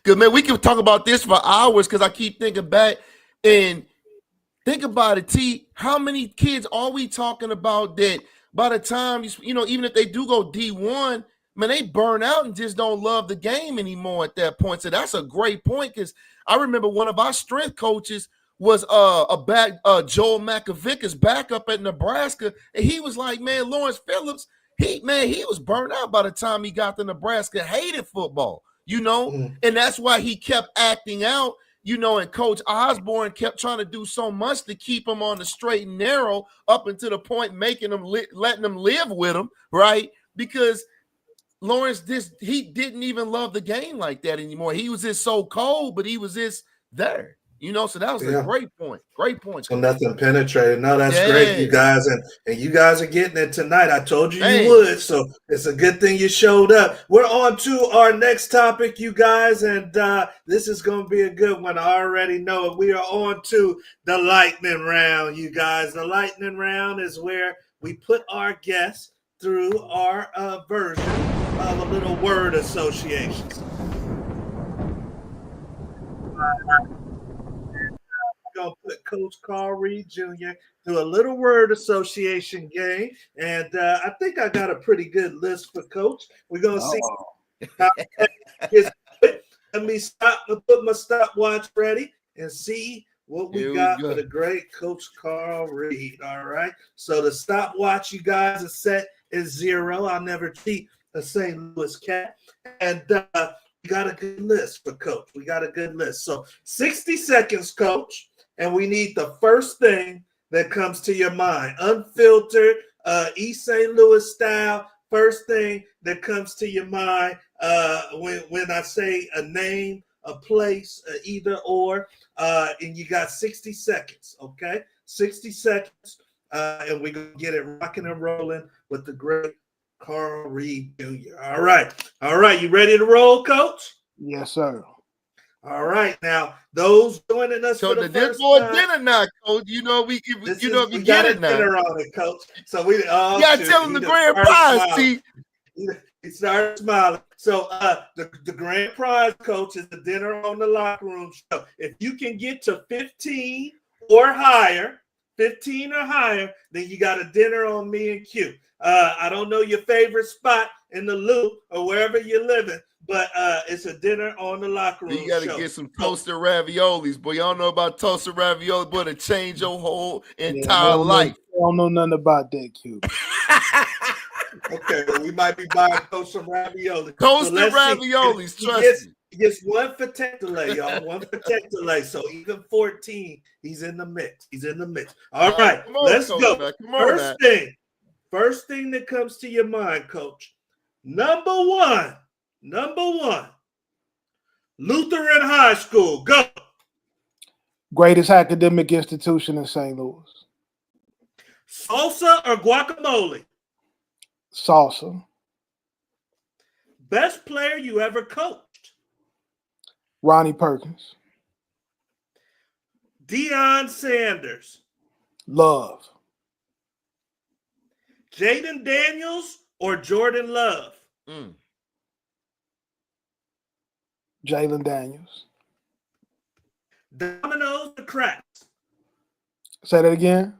good man, we can talk about this for hours because I keep thinking back and think about it, T. How many kids are we talking about that by the time, even if they do go D1, man, they burn out and just don't love the game anymore at that point. So that's a great point because I remember one of our strength coaches was Joel Makovicka's backup at Nebraska, and he was like, man, Lawrence Phillips, he was burnt out by the time he got to Nebraska, hated football, and that's why he kept acting out. And Coach Osborne kept trying to do so much to keep him on the straight and narrow up until the point making him letting him live with him, right? Because Lawrence, he didn't even love the game like that anymore. He was just so cold, but he was just there. So that was a great point. Great point. So nothing penetrated. No, that's great, you guys. And you guys are getting it tonight. I told you you would. So it's a good thing you showed up. We're on to our next topic, you guys. And this is going to be a good one. I already know it. We are on to the lightning round, you guys. The lightning round is where we put our guests through our version of a little word associations. going to put Coach Carl Reed Jr. through a little word association game. And I think I got a pretty good list for Coach. We're going to see how his. Let me stop and put my stopwatch ready and see what we got for the great Coach Carl Reed. All right. So the stopwatch you guys are set is 0. I'll never cheat a St. Louis Cat. And we got a good list for Coach. We got a good list. So 60 seconds, Coach. And we need the first thing that comes to your mind. Unfiltered, East St. Louis style. First thing that comes to your mind when I say a name, a place, either or, and you got 60 seconds, okay? 60 seconds, and we're going to get it rocking and rolling with the great Carl Reed Jr. All right. You ready to roll, Coach? Yes, sir. All right, now those joining us for the first time. Dinner now, Coach. You know we get it now. Dinner on it, Coach. So we tell them the grand prize. See, he started smiling. So the grand prize, Coach, is the dinner on the locker room show. If you can get to 15 or higher, then you got a dinner on me and Q. I don't know your favorite spot in the Loop or wherever you're living, but it's a dinner on the locker room. You got to get some toasted raviolis, boy. Y'all know about toasted ravioli, boy, to change your whole entire life. I don't know nothing about that, Q. Okay, well, we might be buying Coach some ravioli. Toasted raviolis, trust me. He gets one for Tech-Delay, y'all. One for Tech-Delay. So even 14, he's in the mix. All right, let's go. First thing that comes to your mind, Coach. Number one, Lutheran High School. Go. Greatest academic institution in St. Louis. Salsa or guacamole? Salsa. Best player you ever coached? Ronnie Perkins. Deion Sanders. Love. Jaden Daniels or Jordan Love? Jalen Daniels. Dominoes or craps? Say that again.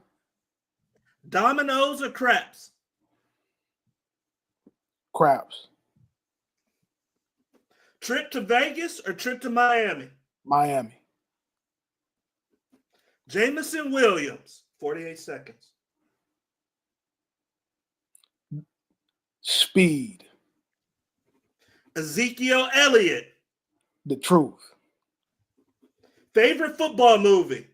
Dominoes or craps? Craps. Trip to Vegas or trip to Miami? Miami. Jamison Williams, 48 seconds. Speed. Ezekiel Elliott. The truth. Favorite football movie?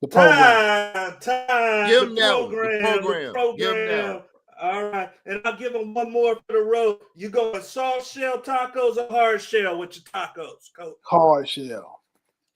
The program. Time. Give him the program. All right. And I'll give him one more for the road. You going soft shell tacos or hard shell with your tacos, Coach? Hard shell.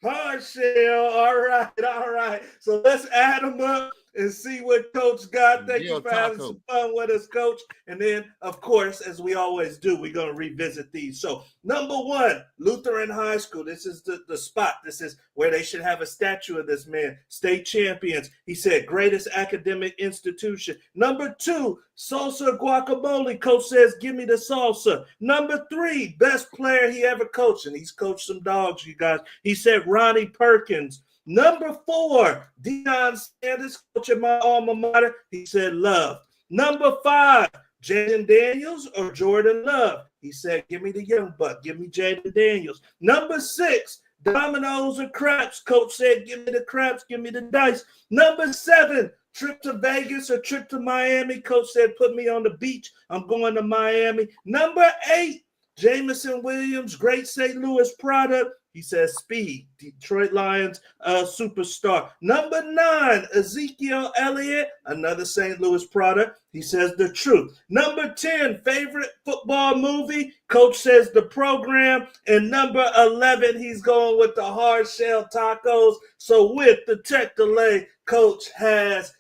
Hard shell. All right. So let's add them up and see what Coach got. Thank you for having some fun with us, Coach. And then, of course, as we always do, we're going to revisit these. So, number one, Lutheran High School. This is the spot. This is where they should have a statue of this man. State champions. He said, greatest academic institution. Number two, salsa guacamole. Coach says, give me the salsa. Number three, best player he ever coached. And he's coached some dogs, you guys. He said, Ronnie Perkins. Number four, Deion Sanders, coach at my alma mater. He said, Love. Number five, Jaden Daniels or Jordan Love. He said, give me the young buck. Give me Jaden Daniels. Number six, dominoes or craps. Coach said, give me the craps. Give me the dice. Number seven, trip to Vegas or trip to Miami. Coach said, put me on the beach. I'm going to Miami. Number eight, Jamison Williams, great St. Louis product. He says speed, Detroit Lions superstar. Number nine, Ezekiel Elliott, another St. Louis product. He says the truth. Number 10, favorite football movie. Coach says the program. And number 11, he's going with the hard shell tacos. So with the Tech-Delay, Coach has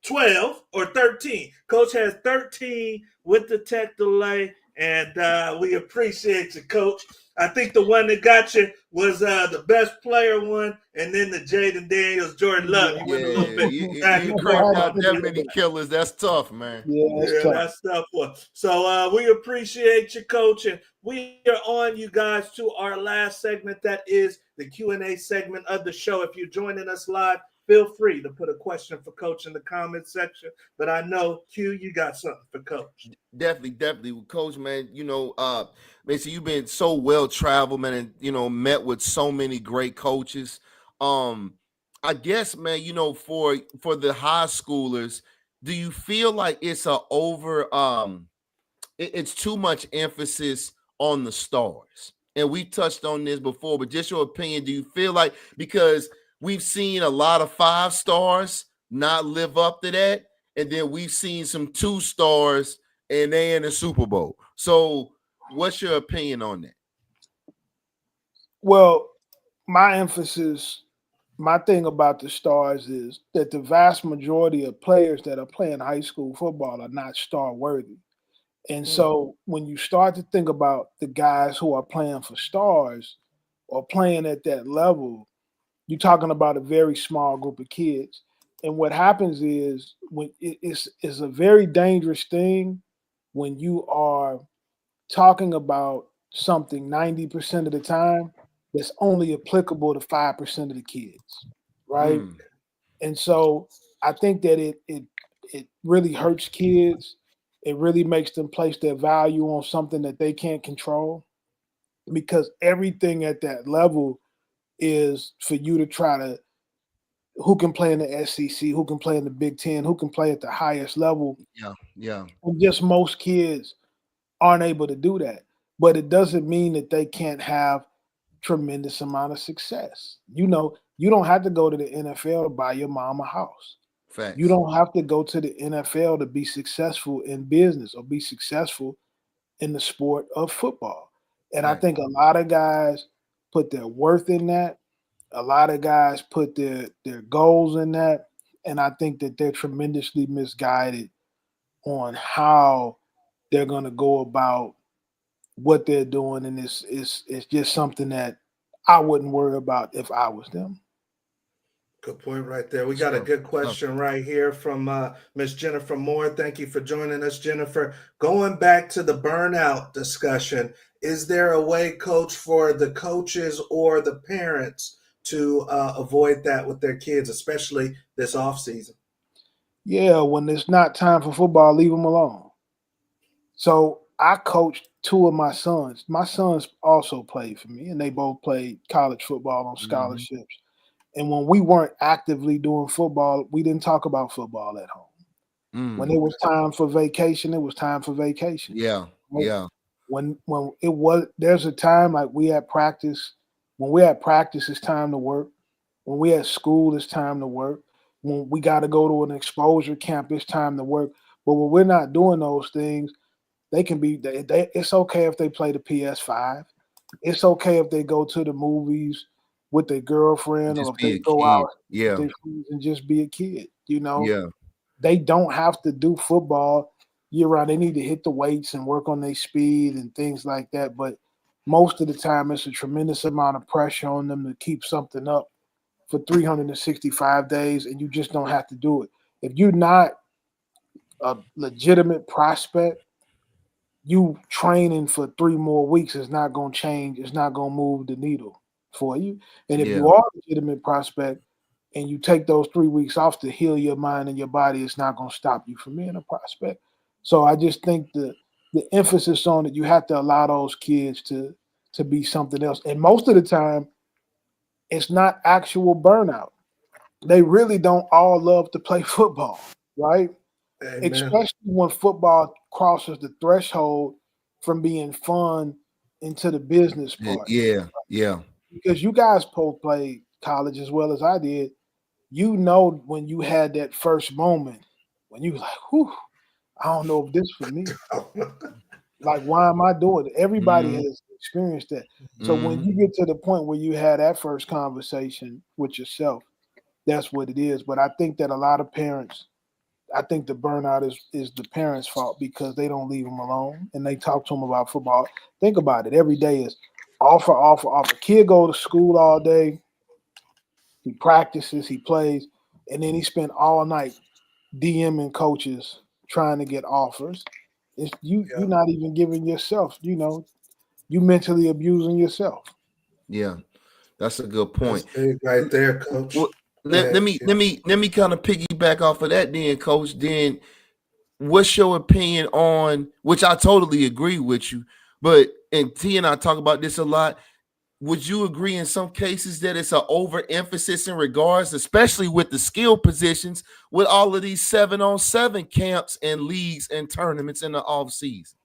12 or 13. Coach has 13 with the Tech-Delay. And we appreciate you, Coach. I think the one that got you was the best player one, and then the Jaden Daniels, Jordan Love. You went a little bit. You cranked out that many killers. That's tough, man. That's tough one. So we appreciate you, Coach, and we are on, you guys, to our last segment. That is the Q&A segment of the show. If you're joining us live, feel free to put a question for Coach in the comment section. But I know, Q, you got something for Coach. Definitely. Coach, man, man, so you've been so well traveled, man, and met with so many great coaches. I guess, man, for the high schoolers, do you feel like it's it's too much emphasis on the stars? And we touched on this before, but just your opinion, do you feel like, because we've seen a lot of 5 stars not live up to that, and then we've seen some 2 stars and they in the Super Bowl. So what's your opinion on that? Well, my thing about the stars is that the vast majority of players that are playing high school football are not star worthy. And so when you start to think about the guys who are playing for stars or playing at that level, you're talking about a very small group of kids. And what happens is when it's a very dangerous thing when you are talking about something 90% of the time that's only applicable to 5% of the kids, right? And so I think that it really hurts kids. It really makes them place their value on something that they can't control, because everything at that level is for you to try to, who can play in the SEC, who can play in the Big Ten, who can play at the highest level. Yeah. And just most kids aren't able to do that. But it doesn't mean that they can't have tremendous amount of success. You don't have to go to the NFL to buy your mom a house. Facts. You don't have to go to the NFL to be successful in business or be successful in the sport of football. And I think a lot of guys put their worth in that. A lot of guys put their goals in that. And I think that they're tremendously misguided on how they're going to go about what they're doing. And it's just something that I wouldn't worry about if I was them. Good point right there. We got a good question right here from Miss Jennifer Moore. Thank you for joining us, Jennifer. Going back to the burnout discussion, is there a way, Coach, for the coaches or the parents to avoid that with their kids, especially this offseason? Yeah, when it's not time for football, leave them alone. So I coached 2 of my sons. My sons also played for me, and they both played college football on scholarships. And when we weren't actively doing football, we didn't talk about football at home. When it was time for vacation, it was time for vacation. Yeah. Right? Yeah. When it was, there's a time like we had practice. When we had practice, it's time to work. When we had school, it's time to work. When we got to go to an exposure camp, it's time to work. But when we're not doing those things, they can be. It's okay if they play the PS5. It's okay if they go to the movies with their girlfriend, or if they go out with their friends and just be a kid. They don't have to do football year round. They need to hit the weights and work on their speed and things like that. But most of the time, it's a tremendous amount of pressure on them to keep something up for 365 days, and you just don't have to do it. If you're not a legitimate prospect, you training for 3 more weeks is not going to change. It's not going to move the needle for you. And if you are a legitimate prospect and you take those 3 weeks off to heal your mind and your body, it's not going to stop you from being a prospect. So I just think the emphasis on it, you have to allow those kids to be something else. And most of the time, it's not actual burnout. They really don't all love to play football, right? Amen. Especially when football crosses the threshold from being fun into the business part. Yeah. Because you guys both played college as well as I did. When you had that first moment, when you like, whew, I don't know if this for me. Like, why am I doing it? Everybody has experienced that. So when you get to the point where you had that first conversation with yourself, that's what it is. But I think that a lot of parents, I think the burnout is the parents' fault, because they don't leave them alone and they talk to them about football. Think about it. Every day is offer. Kid go to school all day. He practices, he plays, and then he spent all night DMing coaches trying to get offers. You're not even giving yourself, you mentally abusing yourself. Yeah. That's a good point. That's big right there, Coach. Well, let me kind of piggyback off of that, then, Coach. Then, what's your opinion on, which I totally agree with you, but and T and I talk about this a lot. Would you agree in some cases that it's an overemphasis in regards, especially with the skill positions, with all of these 7-on-7 camps and leagues and tournaments in the off season?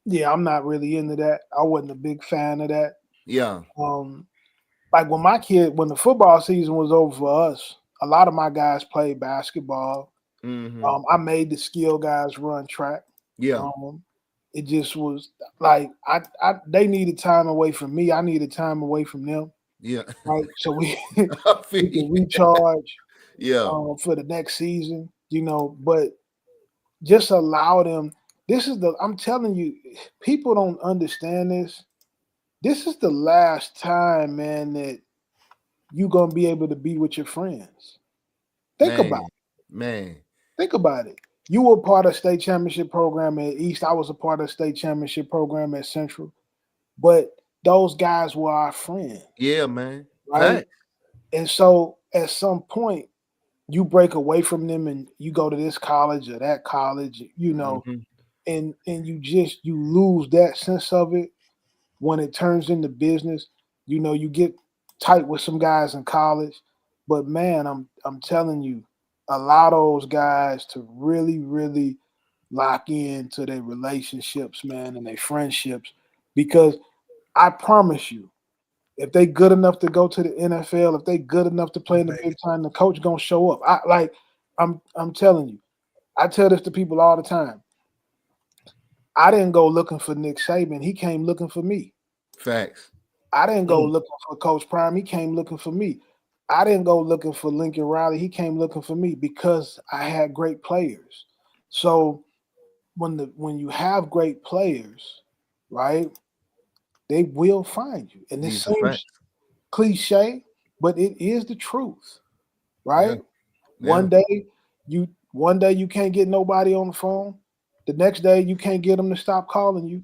Yeah, I'm not really into that. I wasn't a big fan of that. Yeah. Like when the football season was over for us, a lot of my guys played basketball. Mm-hmm. I made the skill guys run track. Yeah. It just was like they needed time away from me. I needed time away from them. Yeah. Right. So we can recharge. Yeah. For the next season, but just allow them. I'm telling you, people don't understand this. This is the last time, man, that you're gonna be able to be with your friends. Think about it. Man. Think about it. You were part of state championship program at East. I was a part of state championship program at Central. But those guys were our friends. Yeah, man. Right? Fact. And so at some point, you break away from them and you go to this college or that college, Mm-hmm. and you lose that sense of it when it turns into business. You get tight with some guys in college. But man, I'm telling you, allow those guys to really, really lock into their relationships, man, and their friendships. Because I promise you, if they good enough to go to the NFL, if they good enough to play in the big time, the coach gonna show up. I'm telling you, I tell this to people all the time. I didn't go looking for Nick Saban. He came looking for me. Facts. I didn't go looking for Coach Prime. He came looking for me. I didn't go looking for Lincoln Riley. He came looking for me because I had great players. So when you have great players, right, they will find you. And this seems cliche, but it is the truth, right? Yeah. One day you can't get nobody on the phone. The next day you can't get them to stop calling you,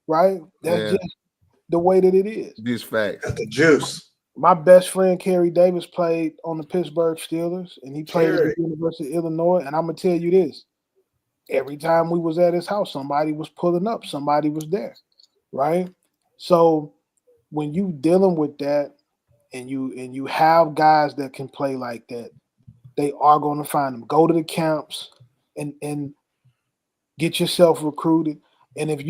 right? That's just the way that it is. These facts. Got the juice. My best friend Kerry Davis played on the Pittsburgh Steelers, and he played at the University of Illinois. And I'm gonna tell you this: every time we was at his house, somebody was pulling up, somebody was there, right? So when you dealing with that, and you have guys that can play like that, they are going to find them. Go to the camps and get yourself recruited. And if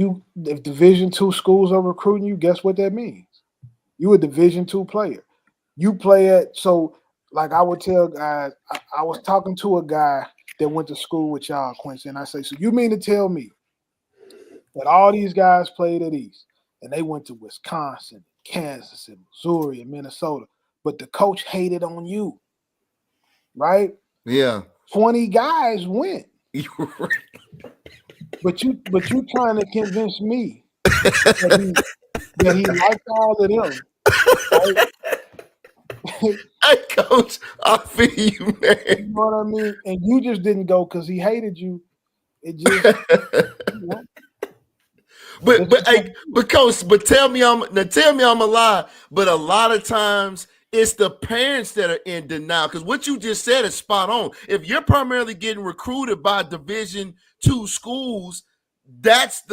Division II schools are recruiting you, guess what that means? You a Division II player. You play at, so like I would tell guys, I was talking to a guy that went to school with y'all, Quincy, and I say, so you mean to tell me that all these guys played at East and they went to Wisconsin, Kansas, and Missouri, and Minnesota, but the coach hated on you, right? Yeah. 20 guys went. You're right. But you trying to convince me that he liked all of them. Right? Hey, Coach, I feel you, man. You know what I mean? And you just didn't go because he hated you. It just, But Coach, tell me I'm a lie. But a lot of times it's the parents that are in denial, because what you just said is spot on. If you're primarily getting recruited by Division II schools, that's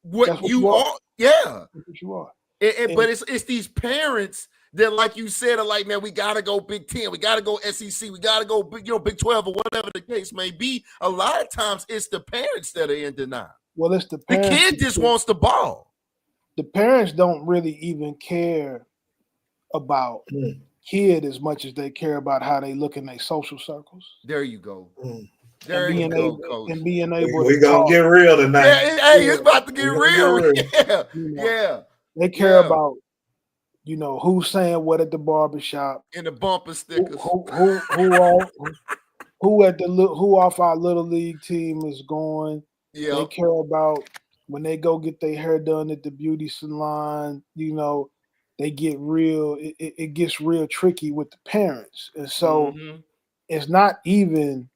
what you are. Yeah, that's what you are. But it's these parents that, like you said, are like, man, we gotta go Big 10, we gotta go SEC, we gotta go Big 12 or whatever the case may be. A lot of times it's the parents that are in denial. Well, it's the parents. The kid just wants the ball. The parents don't really even care about kid as much as they care about how they look in their social circles. There you go. There you go, Coach. And being able we're gonna get real tonight. It's about to get real. Yeah. They care about, who's saying what at the barbershop. And the bumper stickers. Who off our little league team is going. Yeah. They care about when they go get their hair done at the beauty salon, they get real, it gets real tricky with the parents. And so it's not even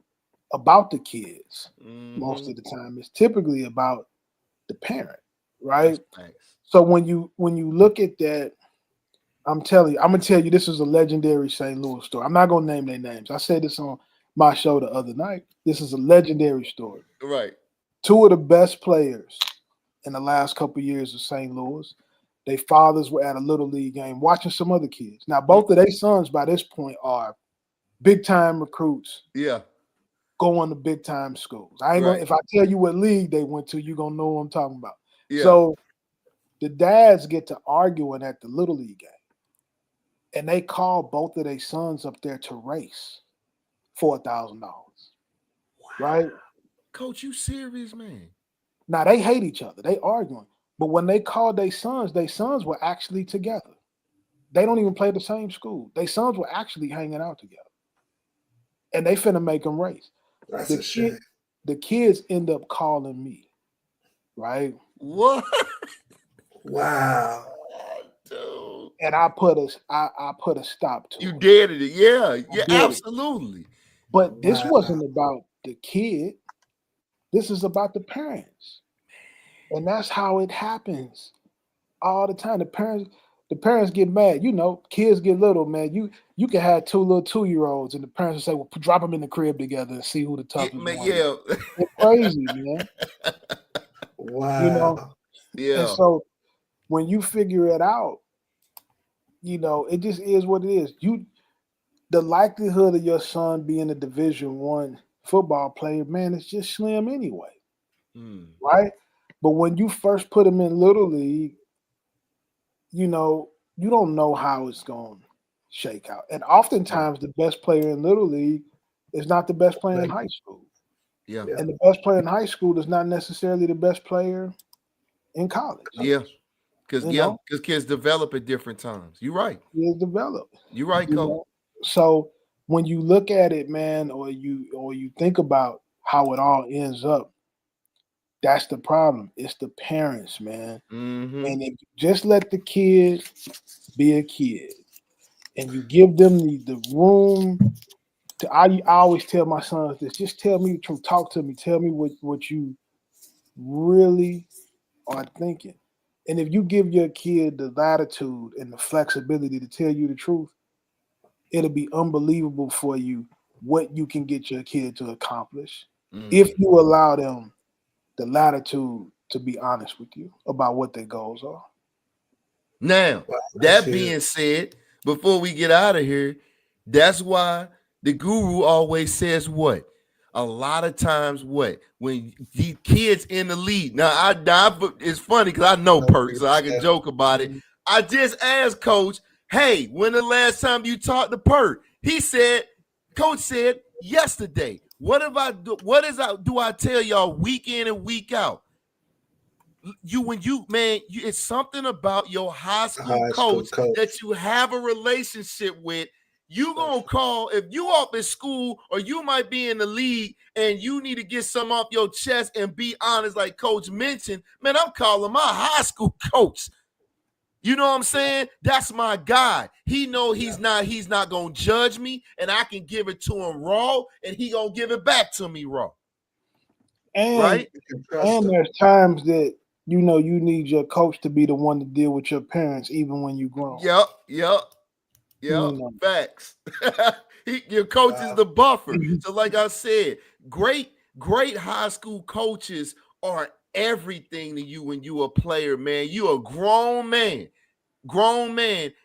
about the kids most of the time. It's typically about the parent, right? So when you look at that, I'm gonna tell you this is a legendary St. Louis story. I'm not gonna name their names. I said this on my show the other night. This is a legendary story. Right. Two of the best players in the last couple of years of St. Louis, their fathers were at a little league game watching some other kids. Now, both of their sons by this point are big time recruits. Yeah. Going to big time schools. I ain't gonna if I tell you what league they went to, you're gonna know what I'm talking about. Yeah. So the dads get to arguing at the little league game. And they call both of their sons up there to race $4,000. Right? Coach, you serious, man? Now they hate each other. They arguing. But when they called their sons were actually together. They don't even play the same school. Their sons were actually hanging out together. And they finna make them race. That's a shame. The kids end up calling me. Right? What? Wow. Dude. And I put a stop to it. You did it. Yeah. Yeah, absolutely. But this wasn't about the kid. This is about the parents. And that's how it happens all the time. The parents get mad. You know, kids get little, man. You can have two little 2-year-olds and the parents will say, well, drop them in the crib together and see who the toughest one is. Yeah. It's crazy, man. Wow. You know? Yeah. And so when you figure it out, you know, it just is what it is. The likelihood of your son being a Division I football player, man, it's just slim anyway. Right? But when you first put him in Little League, you know, you don't know how it's going to shake out. And oftentimes the best player in Little League is not the best player in high school. Yeah. And the best player in high school is not necessarily the best player in college. Yeah. Because kids develop at different times. You're right. Kids develop. You're right, Coach. So when you look at it, man, or you think about how it all ends up, that's the problem. It's the parents, man. Mm-hmm. And if you just let the kid be a kid and you give them the room to, I always tell my sons this, just tell me the truth, talk to me, tell me what you really are thinking. And if you give your kid the latitude and the flexibility to tell you the truth, it'll be unbelievable for you what you can get your kid to accomplish if you allow them the latitude to be honest with you about what their goals are. Now, that being said, before we get out of here, that's why the guru always says what? A lot of times what? When the kids in the league. Now, it's funny because I know Perk, so I can joke about it. I just asked Coach, hey, when the last time you talked to Perk? He said, Coach said yesterday. What do I tell y'all week in and week out? It's something about your high school coach that you have a relationship with. You gonna call if you off at school or you might be in the league and you need to get some off your chest and be honest, like Coach mentioned. Man, I'm calling my high school coach. You know what I'm saying? That's my guy. He know he's not gonna judge me, and I can give it to him raw, and he gonna give it back to me raw. And, right? And there's times that you know you need your coach to be the one to deal with your parents, even when you grown. Yep. Facts. Your coach is the buffer. So, like I said, great high school coaches are everything to you when you a player, man. You a grown man,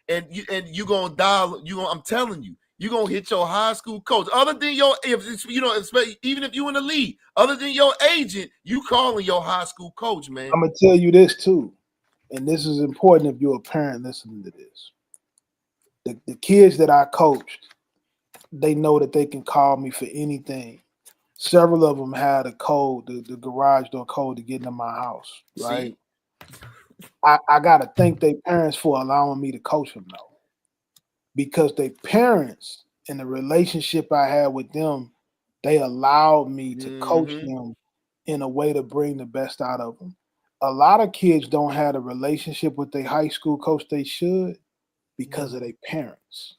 and you gonna dial. I'm telling you, you gonna hit your high school coach. Other than even if you in the league, other than your agent, you calling your high school coach, man. I'm gonna tell you this too, and this is important if you're a parent listening to this. The kids that I coached, they know that they can call me for anything. Several of them had a code, the garage door code to get into my house, right? I got to thank their parents for allowing me to coach them, though. Because their parents and the relationship I had with them, they allowed me to coach them in a way to bring the best out of them. A lot of kids don't have a relationship with their high school coach they should because of their parents,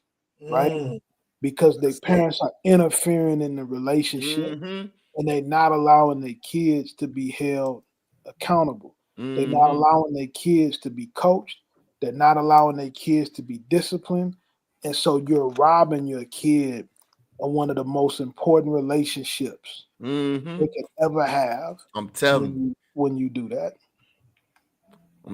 right? Because their parents are interfering in the relationship and they're not allowing their kids to be held accountable. They're not allowing their kids to be coached. They're not allowing their kids to be disciplined. And so you're robbing your kid of one of the most important relationships they can ever have. I'm telling you. When you do that.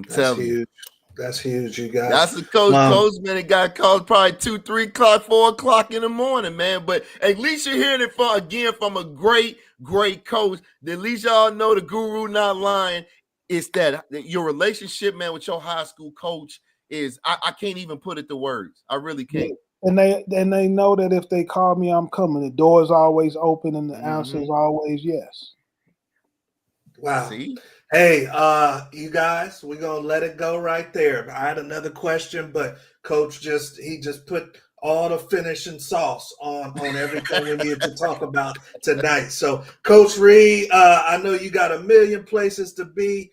That's huge. That's huge, you guys. That's the coach, man. It got called probably 2, 3 o'clock, 4 o'clock in the morning, man. But at least you're hearing it from a great, great coach. At least y'all know the guru not lying. It's that your relationship, man, with your high school coach is I can't even put it to words. I really can't. Yeah. And they know that if they call me, I'm coming. The door is always open and the answer is always yes. Wow. See? Hey, you guys, we're gonna let it go right there. I had another question, but Coach just put all the finishing sauce on everything we needed to talk about tonight. So, Coach Reed, I know you got a million places to be,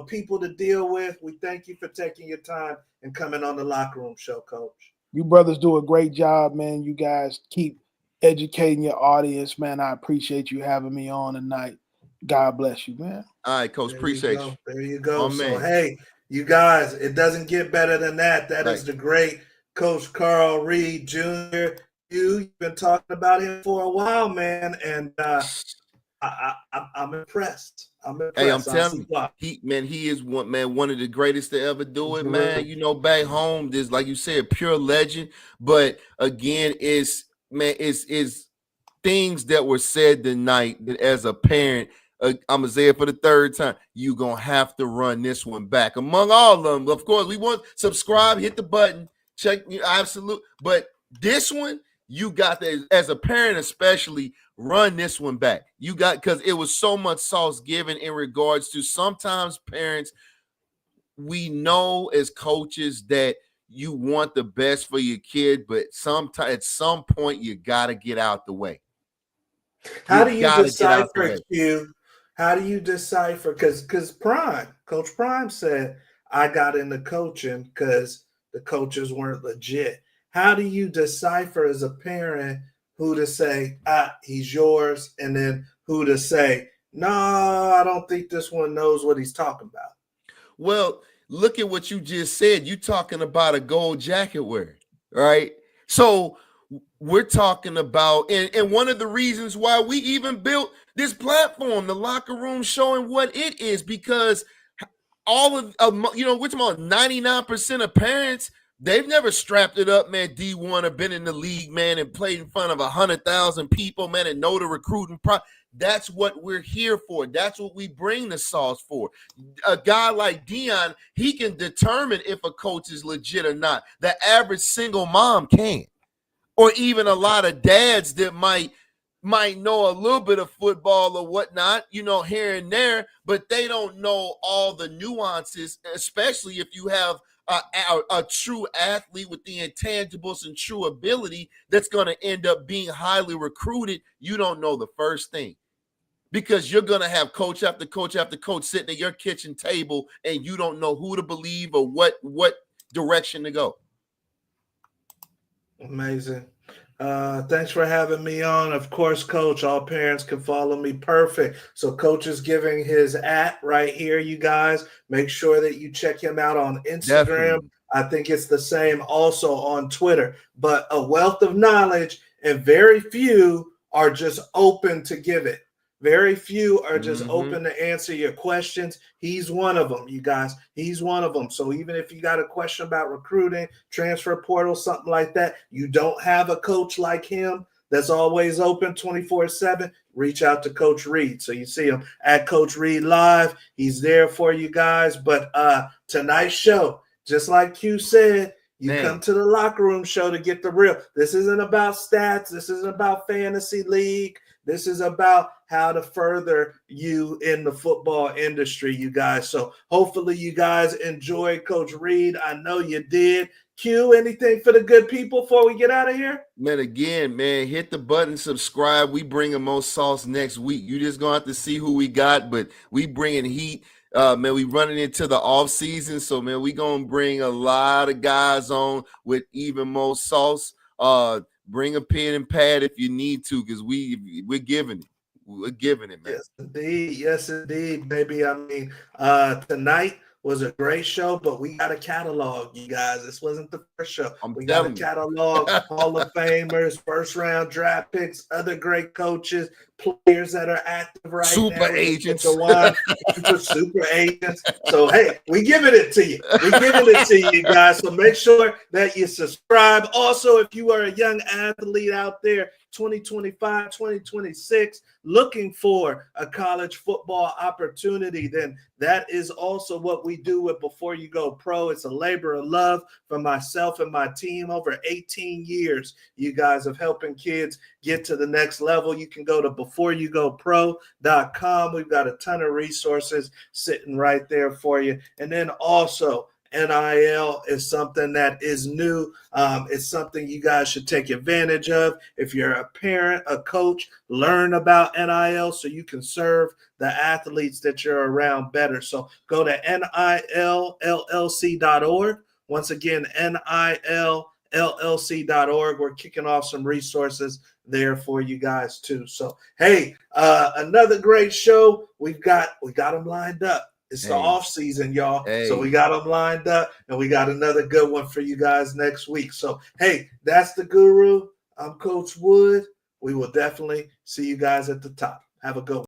people to deal with. We thank you for taking your time and coming on the Locker Room Show, Coach. You brothers do a great job, man. You guys keep educating your audience, man. I appreciate you having me on tonight. God bless you, man. All right, Coach. Appreciate you. There you go. Oh, so, hey, you guys, it doesn't get better than that. That is the great Coach Carl Reed Jr. You've been talking about him for a while, man, and I'm impressed. Hey, I'm telling you, he is one of the greatest to ever do it, man. You know, back home, there's, like you said, pure legend. But again, it's things that were said tonight that as a parent, I'm gonna say it for the third time. You're gonna have to run this one back. Among all of them, of course, we want subscribe, hit the button, check absolute. But this one, you got to, as a parent, especially, run this one back. You got, because it was so much sauce given in regards to sometimes parents. We know as coaches that you want the best for your kid, but sometimes at some point you gotta get out the way. How do you decipher, Q? How do you decipher? Because Coach Prime said, I got into coaching because the coaches weren't legit. How do you decipher as a parent who to say, he's yours, and then who to say, no, I don't think this one knows what he's talking about? Well, look at what you just said. You're talking about a gold jacket wearer, right? So we're talking about, and one of the reasons why we even built this platform, the Locker Room, showing what it is, because all of we're talking about 99% of parents, they've never strapped it up, man, D1, or been in the league, man, and played in front of 100,000 people, man, and know the recruiting That's what we're here for. That's what we bring the sauce for. A guy like Dion, he can determine if a coach is legit or not. The average single mom can. Or even a lot of dads that might know a little bit of football or whatnot, here and there, but they don't know all the nuances, especially if you have a true athlete with the intangibles and true ability that's going to end up being highly recruited. You don't know the first thing, because you're going to have coach after coach after coach sitting at your kitchen table, and you don't know who to believe or what direction to go. Amazing. Thanks for having me on. Of course, Coach, all parents can follow me. Perfect. So Coach is giving his @ right here, you guys. Make sure that you check him out on Instagram. Definitely. I think it's the same also on Twitter. But a wealth of knowledge, and very few are just open to give it. Very few are just open to answer your questions. He's one of them, you guys. He's one of them. So even if you got a question about recruiting, transfer portal, something like that, you don't have a coach like him that's always open 24/7, reach out to Coach Reed. So you see him at Coach Reed Live. He's there for you guys. But tonight's show, just like Q said, you come to the Locker Room Show to get the real. This isn't about stats. This isn't about fantasy league. This is about how to further you in the football industry, you guys. So hopefully you guys enjoyed Coach Reed. I know you did. Q, anything for the good people before we get out of here? Man, again, hit the button, subscribe. We bringing more sauce next week. You just going to have to see who we got, but we bringing heat. We running into the off season. So, man, we going to bring a lot of guys on with even more sauce. Bring a pen and pad if you need to, because we're giving it. We're giving it, man. Yes, indeed. Yes, indeed, baby. I mean, tonight was a great show, but we got a catalog, you guys. This wasn't the first show. We got a catalog, Hall of Famers, first-round draft picks, other great coaches, players that are active right super now. Agents. Super agents. So, hey, we giving it to you. We giving it to you guys. So make sure that you subscribe. Also, if you are a young athlete out there, 2025, 2026, looking for a college football opportunity, then that is also what we do with Before You Go Pro. It's a labor of love for myself and my team. Over 18 years, you guys, of helping kids get to the next level. You can go to beforeyougopro.com. We've got a ton of resources sitting right there for you. And then also, NIL is something that is new. It's something you guys should take advantage of. If you're a parent, a coach, learn about NIL so you can serve the athletes that you're around better. So go to nillllc.org. Once again, nillllc.org. We're kicking off some resources there for you guys too. So, hey, another great show. We got them lined up. It's the off season, y'all. So we got them lined up, and we got another good one for you guys next week. So, hey, that's the Guru. I'm Coach Wood. We will definitely see you guys at the top. Have a good one.